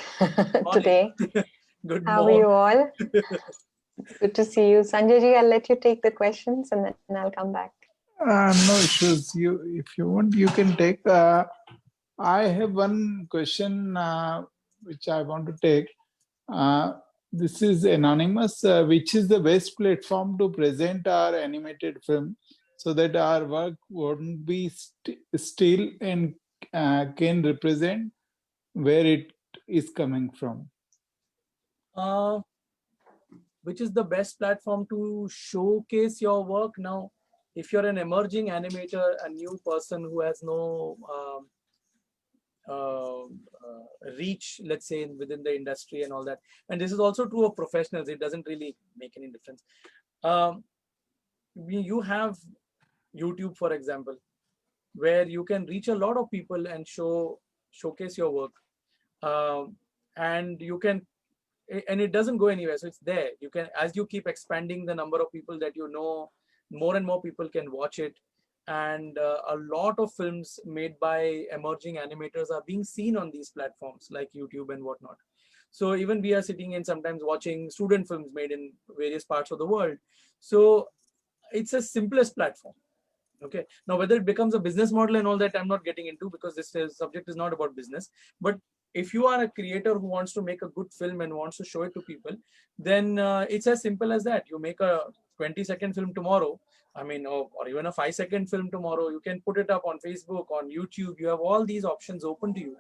[SPEAKER 4] today.
[SPEAKER 3] Good
[SPEAKER 4] How are
[SPEAKER 3] morning.
[SPEAKER 4] you all? Good to see you. Sanjay ji, I'll let you take the questions and then I'll come back.
[SPEAKER 2] No issues. If you want, you can take. I have one question which I want to take. This is anonymous. Which is the best platform to present our animated film so that our work wouldn't be still and can represent where it is coming from?
[SPEAKER 3] Which is the best platform to showcase your work now? If you're an emerging animator, a new person who has no reach, let's say, within the industry and all that, and this is also true of professionals, it doesn't really make any difference. You have YouTube, for example, where you can reach a lot of people and showcase your work, and you can, and it doesn't go anywhere, so it's there. You can, as you keep expanding the number of people that you know, more and more people can watch it, and a lot of films made by emerging animators are being seen on these platforms like YouTube and whatnot. So even we are sitting in sometimes watching student films made in various parts of the world. So it's a simplest platform. Okay, now whether it becomes a business model and all that, I'm not getting into, because this subject is not about business. But if you are a creator who wants to make a good film and wants to show it to people, then it's as simple as that. You make a 20-second film tomorrow, I mean, or even a 5-second film tomorrow, you can put it up on Facebook, on YouTube. You have all these options open to you.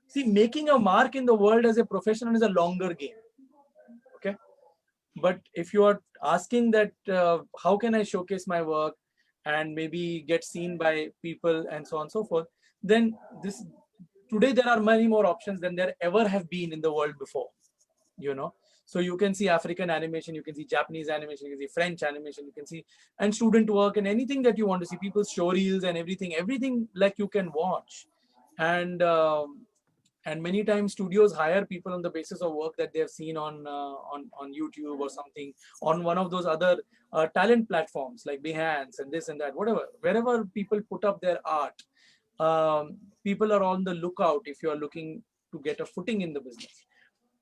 [SPEAKER 3] See, making a mark in the world as a professional is a longer game. Okay, but if you are asking that how can I showcase my work and maybe get seen by people and so on and so forth, then today there are many more options than there ever have been in the world before, you know. So you can see African animation, you can see Japanese animation, you can see French animation, you can see, and student work, and anything that you want to see, people's showreels and everything like you can watch. And many times studios hire people on the basis of work that they have seen on YouTube or something, on one of those other talent platforms like Behance and this and that, whatever, wherever people put up their art. People are on the lookout if you are looking to get a footing in the business.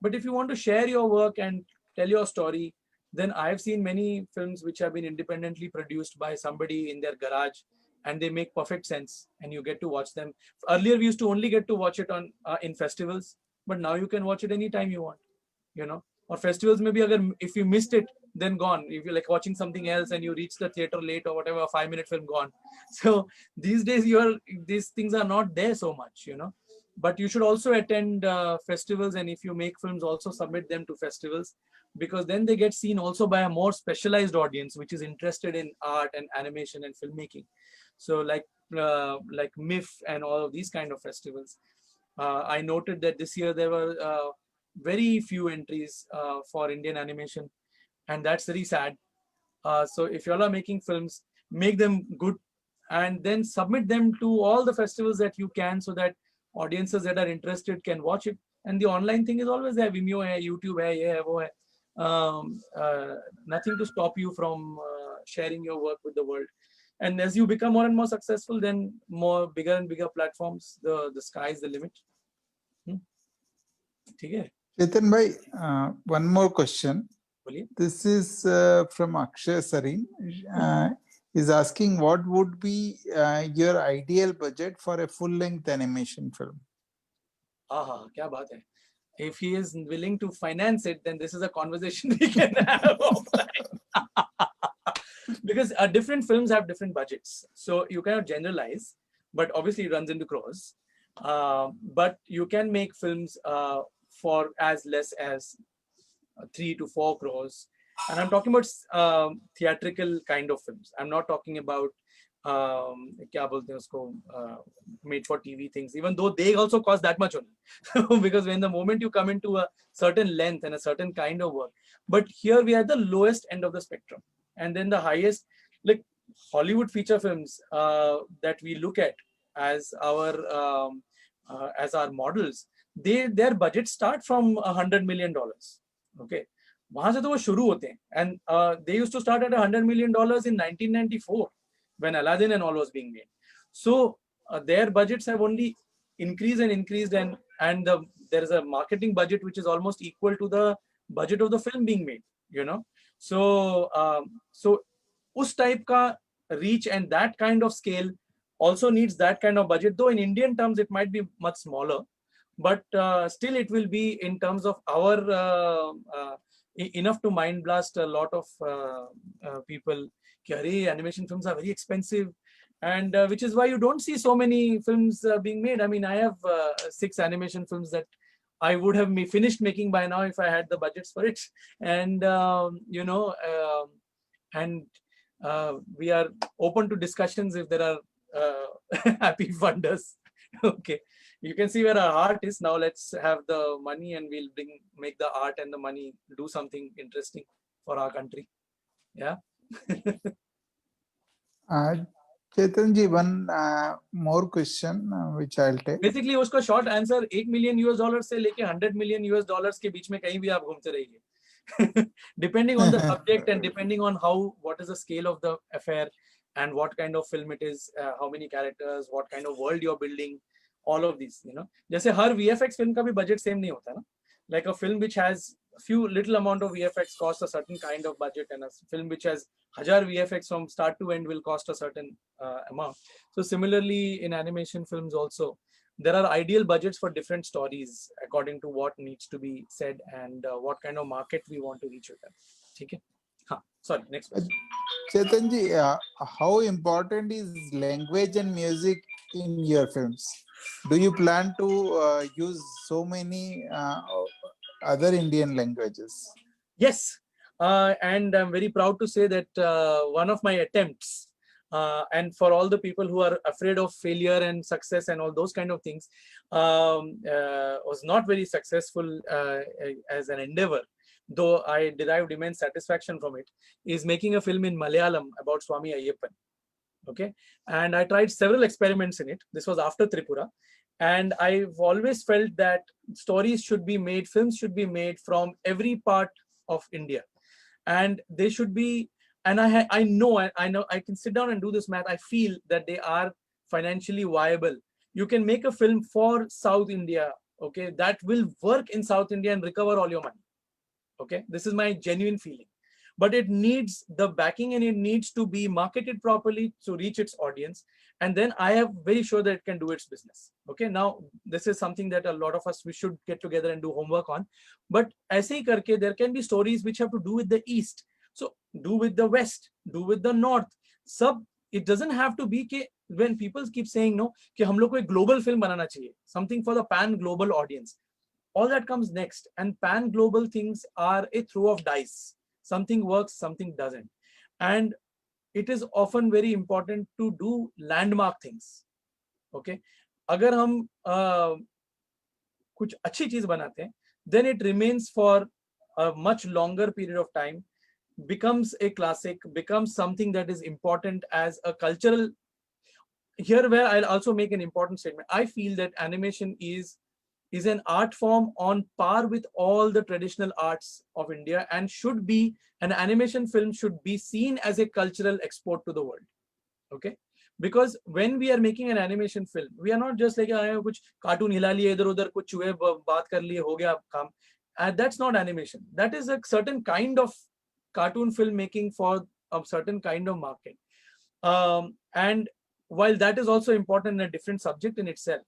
[SPEAKER 3] But if you want to share your work and tell your story, then I've seen many films which have been independently produced by somebody in their garage, and they make perfect sense, and you get to watch them. Earlier, we used to only get to watch it on in festivals, but now you can watch it anytime you want, you know. Or festivals, maybe if you missed it, then gone. If you're like watching something else and you reach the theater late or whatever, a 5-minute film gone. So these days, these things are not there so much, you know. But you should also attend festivals, and if you make films, also submit them to festivals, because then they get seen also by a more specialized audience which is interested in art and animation and filmmaking. So like MIF and all of these kind of festivals. I noted that this year there were very few entries for Indian animation, and that's very sad. So if you all are making films, make them good and then submit them to all the festivals that you can, so that audiences that are interested can watch it. And the online thing is always there. Vimeo hai, YouTube hai, ye hai, wo hai. Nothing to stop you from sharing your work with the world. And as you become more and more successful, then more bigger and bigger platforms, the sky is the limit. Okay.
[SPEAKER 2] Chetan bhai, one more question.
[SPEAKER 3] Boliye.
[SPEAKER 2] This is from Akshay Sarin. Is asking what would be your ideal budget for a full-length animation film?
[SPEAKER 3] Kya baat hai. If he is willing to finance it, then this is a conversation we can have offline. Because different films have different budgets, so you cannot generalize, but obviously it runs into crores. But you can make films for as less as 3 to 4 crores. And I'm talking about theatrical kind of films. I'm not talking about kya bolte hain usko, made for TV things, even though they also cost that much only. Because when the moment you come into a certain length and a certain kind of work, but here we are at the lowest end of the spectrum. And then the highest, like Hollywood feature films that we look at as our models, their budgets start from $100 million. Okay, वहां से तो वो शुरू होते हैं, and they used to start at $100 million in 1994 when Aladdin and all was being made. So their budgets have only increased and increased, and there is a marketing budget which is almost equal to the budget of the film being made. You know, so us type ka reach and that kind of scale also needs that kind of budget. Though in Indian terms it might be much smaller, but still it will be in terms of our enough to mind blast a lot of people. Animation films are very expensive, and which is why you don't see so many films being made. I mean, I have 6 animation films that I would have finished making by now if I had the budgets for it. And you know, and we are open to discussions if there are happy funders. Okay, you can see where our heart is. Now let's have the money, and we'll make the art and the money do something interesting for our country. Yeah.
[SPEAKER 5] Chetan ji, one more question which I'll take.
[SPEAKER 3] Basically, उसका short answer $8 million से लेके $100 million के बीच में कहीं भी आप घूमते रहिए. Depending on the subject and depending on what is the scale of the affair and what kind of film it is, how many characters, what kind of world you're building, all of these, you know. जैसे हर VFX film का भी budget same नहीं होता ना. Like a film which has few little amount of VFX costs a certain kind of budget, and a film which has 1000 VFX from start to end will cost a certain amount. So similarly in animation films also, there are ideal budgets for different stories according to what needs to be said and what kind of market we want to reach with them. Okay? Sorry, next question.
[SPEAKER 5] Chetan ji, how important is language and music in your films? Do you plan to use so many other Indian languages?
[SPEAKER 3] Yes, and I'm very proud to say that one of my attempts, and for all the people who are afraid of failure and success and all those kind of things, was not very successful as an endeavor, though I derived immense satisfaction from it, is making a film in Malayalam about Swami Ayyappan. Okay, and I tried several experiments in it. This was after Tripura. And I've always felt that stories should be made, films should be made from every part of India. And they should be, and I know I can sit down and do this math. I feel that they are financially viable. You can make a film for South India, okay, that will work in South India and recover all your money. Okay, this is my genuine feeling. But it needs the backing and it needs to be marketed properly to reach its audience. And then I am very sure that it can do its business. Okay, now this is something that a lot of us, we should get together and do homework on. But aise hi karke, there can be stories which have to do with the East. So do with the West, do with the North. It doesn't have to be ke, when people keep saying no, कि हम लोग को एक global film बनाना चाहिए, something for the pan-global audience. All that comes next. And pan-global things are a throw of dice. Something works, something doesn't. And it is often very important to do landmark things. Okay, अगर हम कुछ अच्छी चीज बनाते हैं, then it remains for a much longer period of time, becomes a classic, becomes something that is important as a cultural. Here where I'll also make an important statement. I feel that animation is an art form on par with all the traditional arts of India, and should be, an animation film should be seen as a cultural export to the world. Okay, because when we are making an animation film, we are not just like kuch cartoon hila liye idhar udhar, kuch chuhe baat kar liye, ho gaya kaam. That's not animation. That is a certain kind of cartoon filmmaking for a certain kind of market. And while that is also important in a different subject in itself,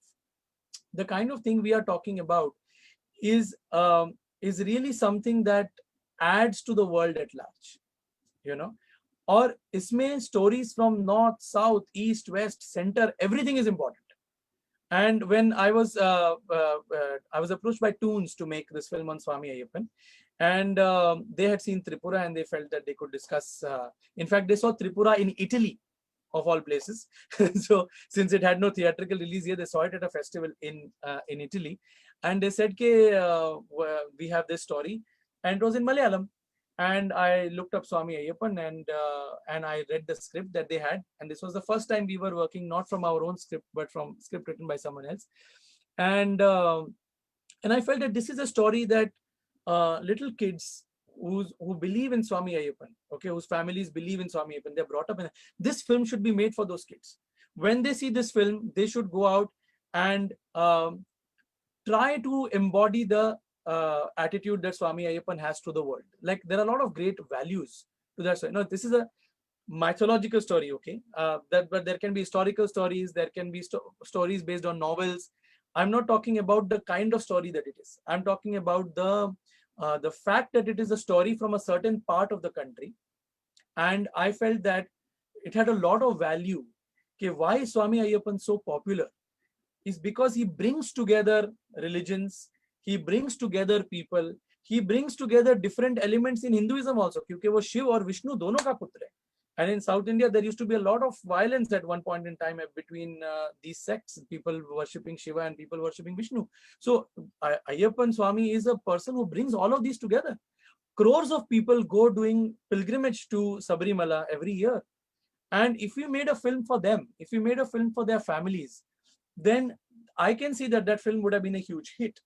[SPEAKER 3] the kind of thing we are talking about is really something that adds to the world at large, you know. Or isme stories from north, south, east, west, center, everything is important. And when I was approached by Toons to make this film on Swami Ayyappan, and they had seen Tripura and they felt that they could discuss. In fact, they saw Tripura in Italy, of all places. So since it had no theatrical release here, they saw it at a festival in Italy, and they said, "Ke we have this story," and it was in Malayalam. And I looked up Swami Ayyappan and I read the script that they had. And this was the first time we were working not from our own script, but from script written by someone else. And I felt that this is a story that little kids who believe in Swami Ayyappan, okay, whose families believe in Swami Ayyappan, they're brought up in this film should be made for those kids. When they see this film, they should go out and try to embody the attitude that Swami Ayyappan has to the world. Like there are a lot of great values to that story. No, this is a mythological story, okay? But there can be historical stories, there can be stories based on novels. I'm not talking about the kind of story that it is. I'm talking about the fact that it is a story from a certain part of the country. And I felt that it had a lot of value. Okay, why is Swami Ayyappan so popular? Is because he brings together religions, he brings together people, he brings together different elements in Hinduism also, क्योंकि वो शिव और विष्णु दोनों का पुत्र है. And in South India, there used to be a lot of violence at one point in time between these sects, people worshipping Shiva and people worshipping Vishnu. So Ayyappan Swami is a person who brings all of these together. Crores of people go doing pilgrimage to Sabarimala every year. And if we made a film for them, if we made a film for their families, then I can see that that film would have been a huge hit.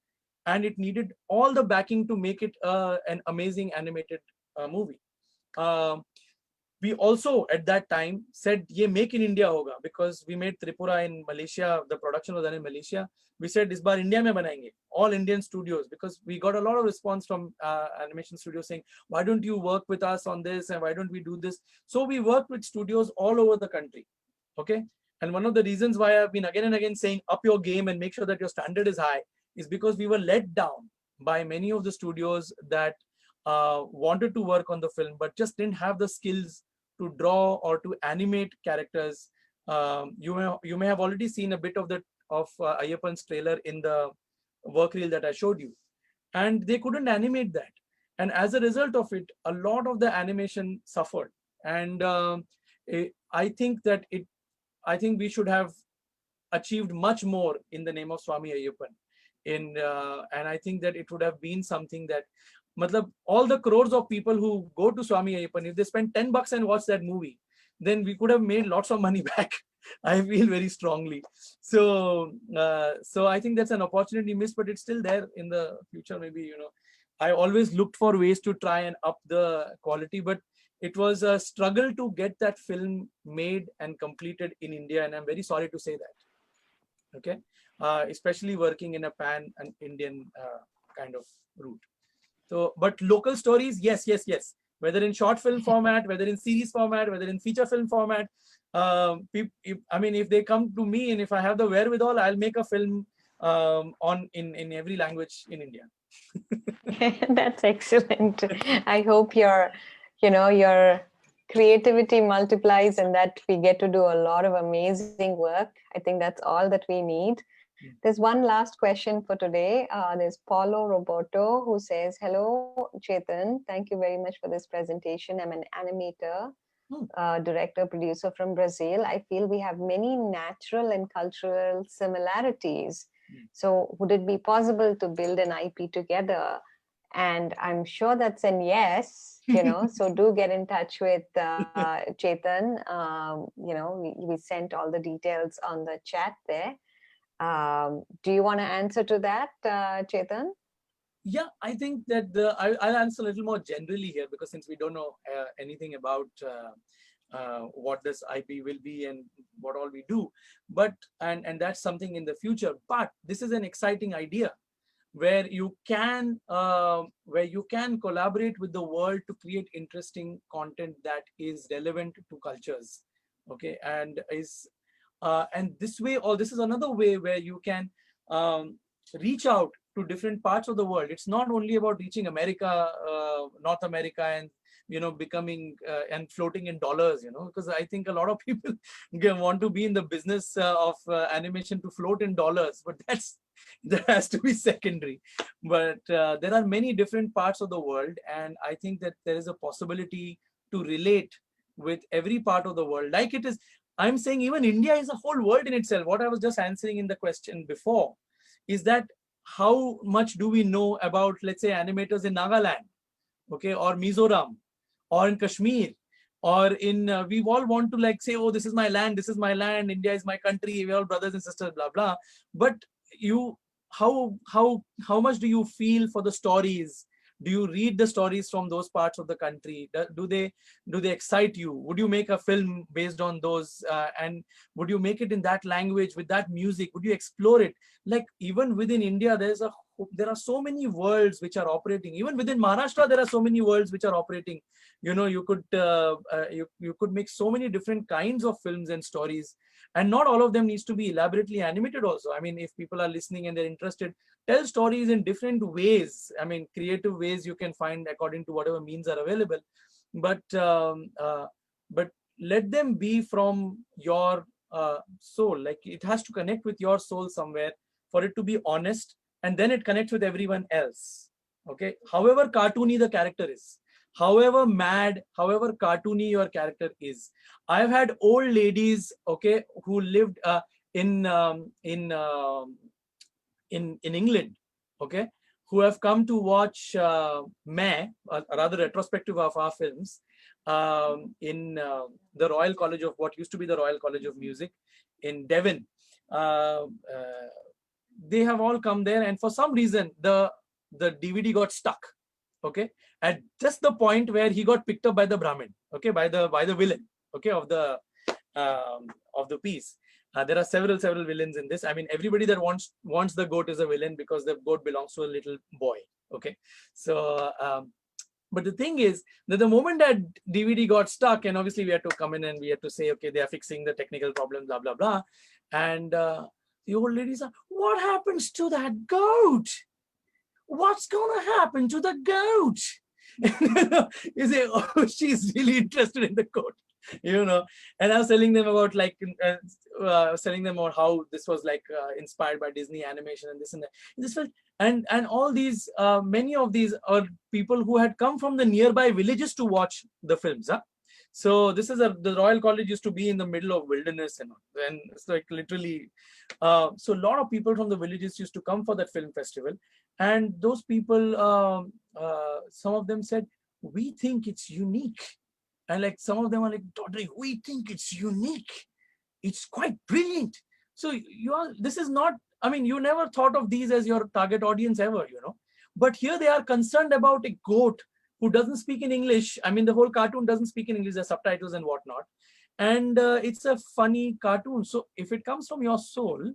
[SPEAKER 3] And it needed all the backing to make it an amazing animated movie. We also at that time said, "Ye make in India hoga," because we made Tripura in Malaysia. The production was done in Malaysia. We said, "Is bar India mein banayenge, all Indian studios," because we got a lot of response from animation studios saying, "Why don't you work with us on this and why don't we do this?" So we worked with studios all over the country. Okay. And one of the reasons why I've been again and again saying up your game and make sure that your standard is high is because we were let down by many of the studios that wanted to work on the film but just didn't have the skills to draw or to animate characters. You may have already seen a bit of Ayyappan's trailer in the work reel that I showed you, and they couldn't animate that. And as a result of it, a lot of the animation suffered. And I think we should have achieved much more in the name of Swami Ayyappan. And I think that it would have been something that, matlab, all the crores of people who go to Swami Ayyappan, if they spend $10 and watch that movie, then we could have made lots of money back. I feel very strongly. So I think that's an opportunity missed, but it's still there in the future. Maybe, I always looked for ways to try and up the quality, but it was a struggle to get that film made and completed in India. And I'm very sorry to say that. Okay. Especially working in a pan-Indian kind of route. So, but local stories, yes. Whether in short film format, whether in series format, whether in feature film format. If they come to me and if I have the wherewithal, I'll make a film in every language in India.
[SPEAKER 4] That's excellent. I hope your creativity multiplies and that we get to do a lot of amazing work. I think that's all that we need. There's one last question for today. There's Paulo Roberto who says, "Hello, Chetan. Thank you very much for this presentation. I'm an animator, director, producer from Brazil. I feel we have many natural and cultural similarities. So would it be possible to build an IP together?" And I'm sure that's an yes, so do get in touch with Chetan. We sent all the details on the chat there. Do you want to answer to that, Chetan?
[SPEAKER 3] Yeah, I think that I'll answer a little more generally here, because since we don't know anything about what this IP will be and what all we do, but and that's something in the future. But this is an exciting idea where you can collaborate with the world to create interesting content that is relevant to cultures. Okay, and this way, or this is another way where you can reach out to different parts of the world. It's not only about reaching America, North America, and becoming and floating in dollars, because I think a lot of people want to be in the business of animation to float in dollars, but that has to be secondary. But there are many different parts of the world, and I think that there is a possibility to relate with every part of the world. Like it is, I'm saying even India is a whole world in itself. What I was just answering in the question before is that how much do we know about, let's say, animators in Nagaland, okay, or Mizoram, or in Kashmir, or in, we all want to like say, oh, this is my land, India is my country, we're all brothers and sisters, blah, blah. But how much do you feel for the stories? Do you read the stories from those parts of the country? Do they excite you? Would you make a film based on those? And would you make it in that language with that music? Would you explore it? Like even within India, there are so many worlds which are operating. Even within Maharashtra, there are so many worlds which are operating. You could make so many different kinds of films and stories, and not all of them needs to be elaborately animated also. I mean, if people are listening and they're interested, tell stories in different ways. I mean, creative ways you can find according to whatever means are available. But let them be from your soul. Like it has to connect with your soul somewhere for it to be honest, and then it connects with everyone else. Okay, however cartoony the character is, however mad, however cartoony your character is. I've had old ladies, okay, who lived in England, okay, who have come to watch May, a rather retrospective of our films, in the Royal College of, what used to be the Royal College of Music in Devon. They have all come there, and for some reason the DVD got stuck, okay, at just the point where he got picked up by the Brahmin, okay, by the villain, okay, of the piece. There are several villains in this. I mean, everybody that wants the goat is a villain because the goat belongs to a little boy, okay. So but the thing is that the moment that DVD got stuck, and obviously we had to come in and we had to say, okay, they are fixing the technical problem, blah blah blah, and the old ladies are, what happens to that goat? What's gonna happen to the goat? You say, oh, she's really interested in the goat, and I was telling them about like telling them about how this was like inspired by Disney animation and this and that. This was, and all these many of these are people who had come from the nearby villages to watch the films. So this is the Royal College used to be in the middle of wilderness, and it's like literally, so a lot of people from the villages used to come for that film festival, and those people, some of them said, we think it's unique, and like some of them are like, Dodri, we think it's unique, it's quite brilliant. So this is not, I mean, you never thought of these as your target audience ever, but here they are concerned about a goat who doesn't speak in English. I mean, the whole cartoon doesn't speak in English, there's subtitles and whatnot. And it's a funny cartoon. So if it comes from your soul,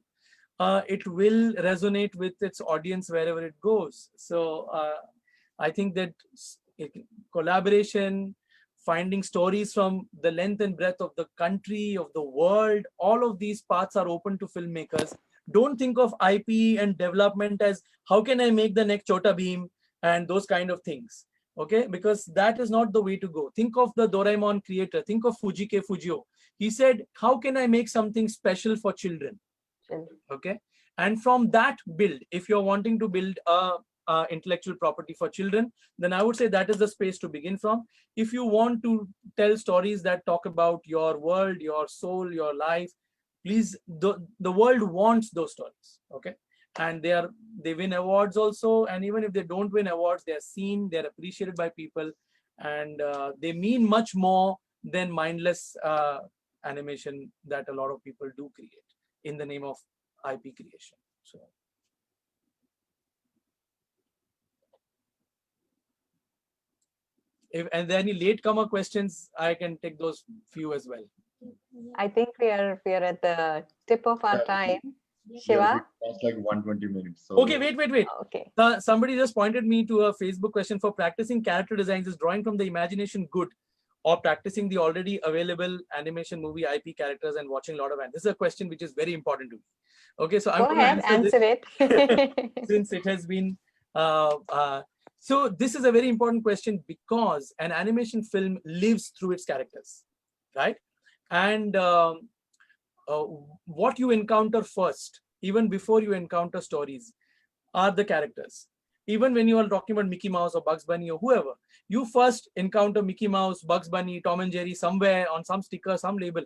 [SPEAKER 3] it will resonate with its audience wherever it goes. So I think that collaboration, finding stories from the length and breadth of the country, of the world, all of these paths are open to filmmakers. Don't think of IP and development as how can I make the next Chota Bheem and those kind of things. Okay, because that is not the way to go. Think of the Doraemon creator. Think of Fujike Fujio. He said, how can I make something special for children? Okay, and from that build, if you're wanting to build a intellectual property for children, then I would say that is the space to begin from. If you want to tell stories that talk about your world, your soul, your life, please, the world wants those stories. Okay, and they win awards also, and even if they don't win awards, they are seen, they're appreciated by people, and they mean much more than mindless animation that a lot of people do create in the name of IP creation. So if and there are any latecomer questions, I can take those few as well.
[SPEAKER 4] I think we are at the tip of our time. Shiva?
[SPEAKER 1] It's like 120 minutes. So
[SPEAKER 3] Okay, wait.
[SPEAKER 4] Okay.
[SPEAKER 3] Somebody just pointed me to a Facebook question. For practicing character designs, is drawing from the imagination good, or practicing the already available animation movie IP characters and watching a lot of anime? This is a question which is very important to me. Okay, so I'm
[SPEAKER 4] Go ahead, answer it.
[SPEAKER 3] since it has been So this is a very important question because an animation film lives through its characters, right? And what you encounter first, even before you encounter stories, are the characters. Even when you are talking about Mickey Mouse or Bugs Bunny or whoever, you first encounter Mickey Mouse, Bugs Bunny, Tom and Jerry somewhere on some sticker, some label.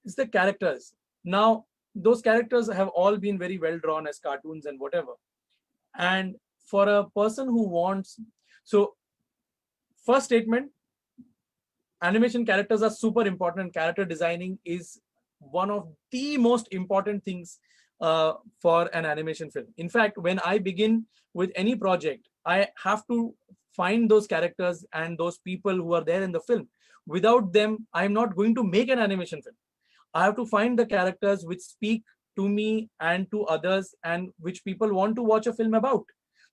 [SPEAKER 3] It's the characters. Now, those characters have all been very well drawn as cartoons and whatever. And for a person who wants, so first statement, animation characters are super important. Character designing is one of the most important things for an animation film. In fact, when I begin with any project, I have to find those characters and those people who are there in the film. Without them, I'm not going to make an animation film. I have to find the characters which speak to me and to others and which people want to watch a film about.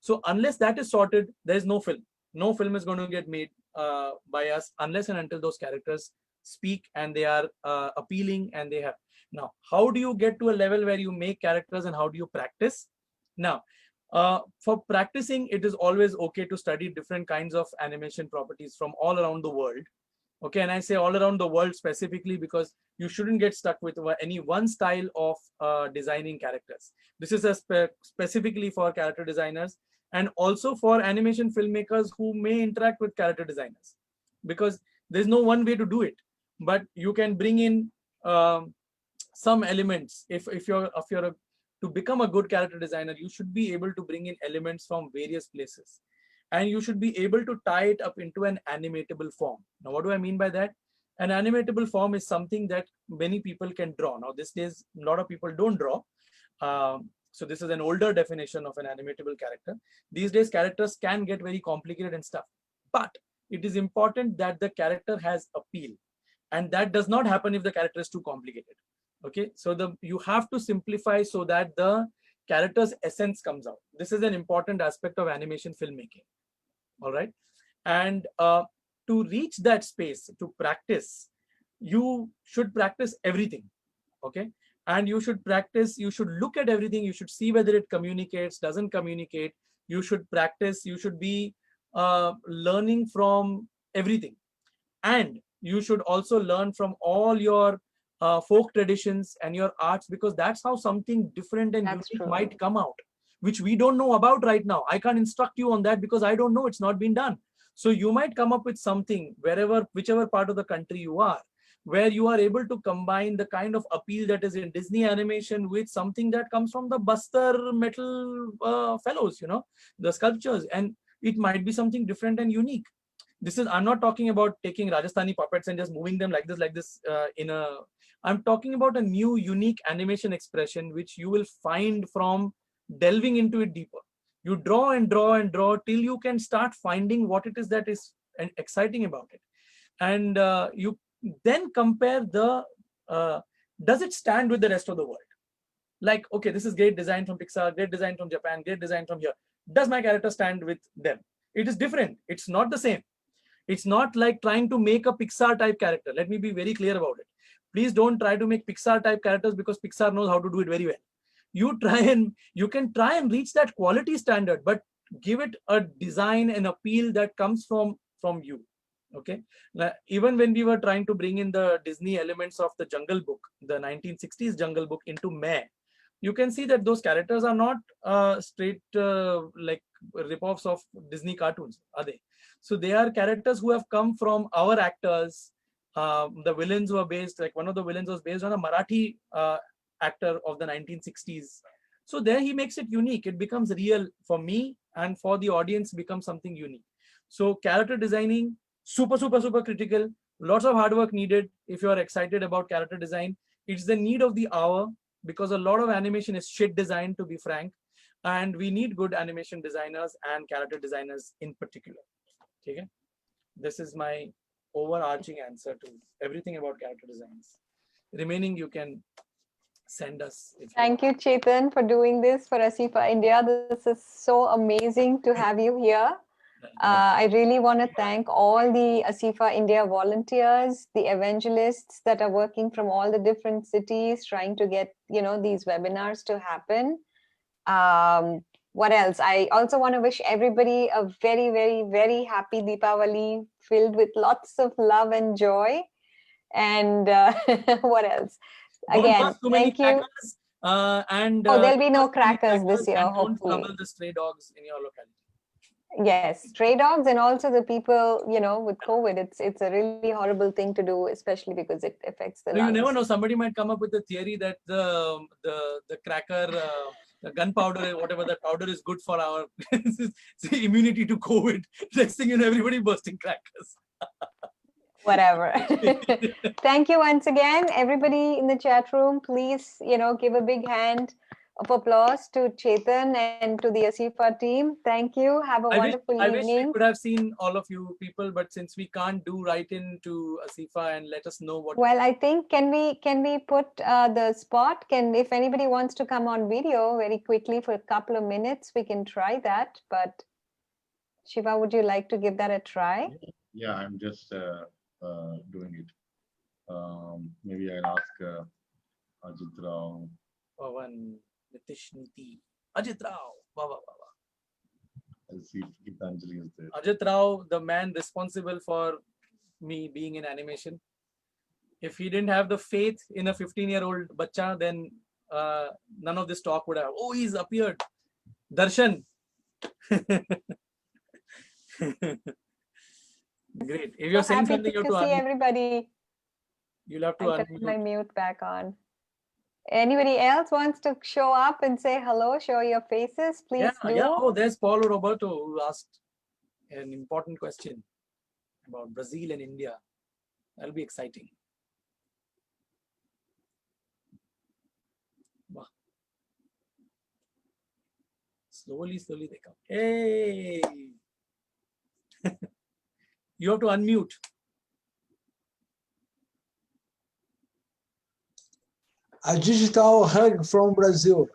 [SPEAKER 3] So unless that is sorted, there's no film. No film is going to get made by us unless and until those characters speak and they are appealing and they have. Now, how do you get to a level where you make characters and how do you practice? Now, for practicing, it is always okay to study different kinds of animation properties from all around the world. Okay, and I say all around the world specifically because you shouldn't get stuck with any one style of designing characters. This is a specifically for character designers and also for animation filmmakers who may interact with character designers, because there's no one way to do it, but you can bring in some elements. If you're to become a good character designer, you should be able to bring in elements from various places. And you should be able to tie it up into an animatable form. Now, what do I mean by that? An animatable form is something that many people can draw. Now, these days, a lot of people don't draw. So this is an older definition of an animatable character. These days, characters can get very complicated and stuff. But it is important that the character has appeal. And that does not happen if the character is too complicated. Okay, so you have to simplify so that the character's essence comes out. This is an important aspect of animation filmmaking. All right, and to reach that space, to practice, you should practice everything. Okay, and you should practice, you should look at everything, you should see whether it communicates, doesn't communicate. You should practice, you should be learning from everything, and you should also learn from all your folk traditions and your arts, because that's how something different and unique might come out, which we don't know about right now. I can't instruct you on that because I don't know, it's not been done. So you might come up with something whichever part of the country you are, where you are able to combine the kind of appeal that is in Disney animation with something that comes from the Bastar metal fellows, the sculptures, and it might be something different and unique. I'm not talking about taking Rajasthani puppets and just moving them like this I'm talking about a new unique animation expression which you will find from delving into it deeper. You draw and draw and draw till you can start finding what it is that is exciting about it. And you then compare does it stand with the rest of the world? Like, okay, this is great design from Pixar, great design from Japan, great design from here. Does my character stand with them? It is different. It's not the same. It's not like trying to make a Pixar type character. Let me be very clear about it. Please don't try to make Pixar type characters because Pixar knows how to do it very well. You can try and reach that quality standard, but give it a design and appeal that comes from you. Okay. Now, even when we were trying to bring in the Disney elements of the Jungle Book, the 1960s Jungle Book into Meh, you can see that those characters are not straight like rip-offs of Disney cartoons, are they? So they are characters who have come from our actors. The villains were based, like one of the villains was based on a Marathi actor of the 1960s. So there he makes it unique. It becomes real for me, and for the audience becomes something unique. So character designing, super critical. Lots of hard work needed if you are excited about character design. It's the need of the hour because a lot of animation is shit designed, to be frank. And we need good animation designers and character designers in particular. Okay? This is my overarching answer to everything about character designs. Remaining, you can send us.
[SPEAKER 4] Thank you, Chetan, for doing this for Asifa India. This is so amazing to have you here. I really want to thank all the Asifa India volunteers, the evangelists that are working from all the different cities, trying to get these webinars to happen. what else? I also want to wish everybody a very, very, very happy Deepavali filled with lots of love and joy. And what else?
[SPEAKER 3] Don't
[SPEAKER 4] Again,
[SPEAKER 3] burst too many
[SPEAKER 4] thank you.
[SPEAKER 3] crackers, and
[SPEAKER 4] Oh, there'll be no
[SPEAKER 3] don't burst too many
[SPEAKER 4] crackers this year,
[SPEAKER 3] and don't
[SPEAKER 4] hopefully.
[SPEAKER 3] trouble the stray dogs in your locality.
[SPEAKER 4] Yes, stray dogs and also the people, you know, with COVID, it's a really horrible thing to do, especially because it affects the
[SPEAKER 3] So you never
[SPEAKER 4] lungs.
[SPEAKER 3] know. Somebody might come up with the theory that the cracker, the gunpowder, whatever that powder is good for our immunity to COVID. Next thing you know, everybody bursting crackers.
[SPEAKER 4] Whatever. Thank you once again, everybody in the chat room. Please, you know, give a big hand of applause to Chetan and to the Asifa team. Thank you. Have a wonderful
[SPEAKER 3] I wish we
[SPEAKER 4] evening.
[SPEAKER 3] could have seen all of you people, but since we can't do write in to Asifa and let us know what.
[SPEAKER 4] Well, I think can we put the spot? If anybody wants to come on video very quickly for a couple of minutes, we can try that. But Shiva, would you like to give that a try?
[SPEAKER 1] Yeah, I'm just doing it. Maybe I'll ask Ajit Rao.
[SPEAKER 3] Pawan, Nitish Niti, Ajit Rao. Wow, wow, wow.
[SPEAKER 1] I'll see if Gitanjali is there.
[SPEAKER 3] Ajit Rao, the man responsible for me being in animation. If he didn't have the faith in a 15-year-old bacha, then none of this talk would have. Oh, he's appeared. Darshan. Great. If you're saying something, you have to
[SPEAKER 4] see everybody.
[SPEAKER 3] You'll have to
[SPEAKER 4] I
[SPEAKER 3] unmute.
[SPEAKER 4] turned my mute back on. Anybody else wants to show up and say hello, show your faces, please do.
[SPEAKER 3] Yeah. Oh, there's Paulo Roberto who asked an important question about Brazil and India. That'll be exciting. Wow. Slowly they come. Hey! You have to unmute.
[SPEAKER 6] A digital hug from Brazil.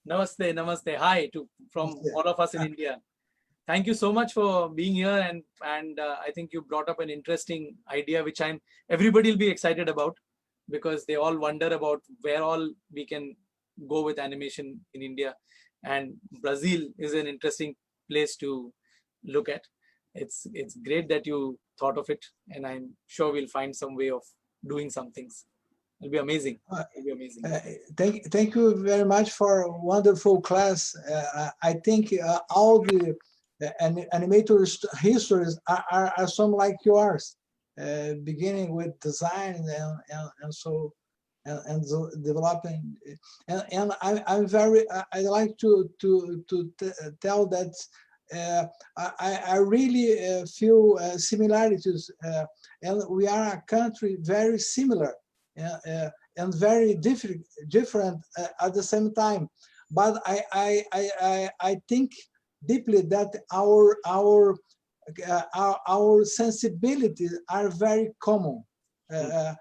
[SPEAKER 3] Namaste, namaste. Hi from all of us in India. Thank you so much for being here, and I think you brought up an interesting idea, which everybody will be excited about, because they all wonder about where all we can go with animation in India, and Brazil is an interesting place to look at. It's great that you thought of it, and I'm sure we'll find some way of doing some things. It'll be amazing. It'll be amazing.
[SPEAKER 6] Thank you very much for a wonderful class. I think all the animators' histories are some like yours, beginning with design and so developing. And I like to tell that I really feel similarities, and we are a country very similar. And very different at the same time. But I think deeply that our sensibilities are very common. And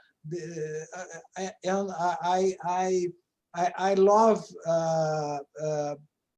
[SPEAKER 6] I love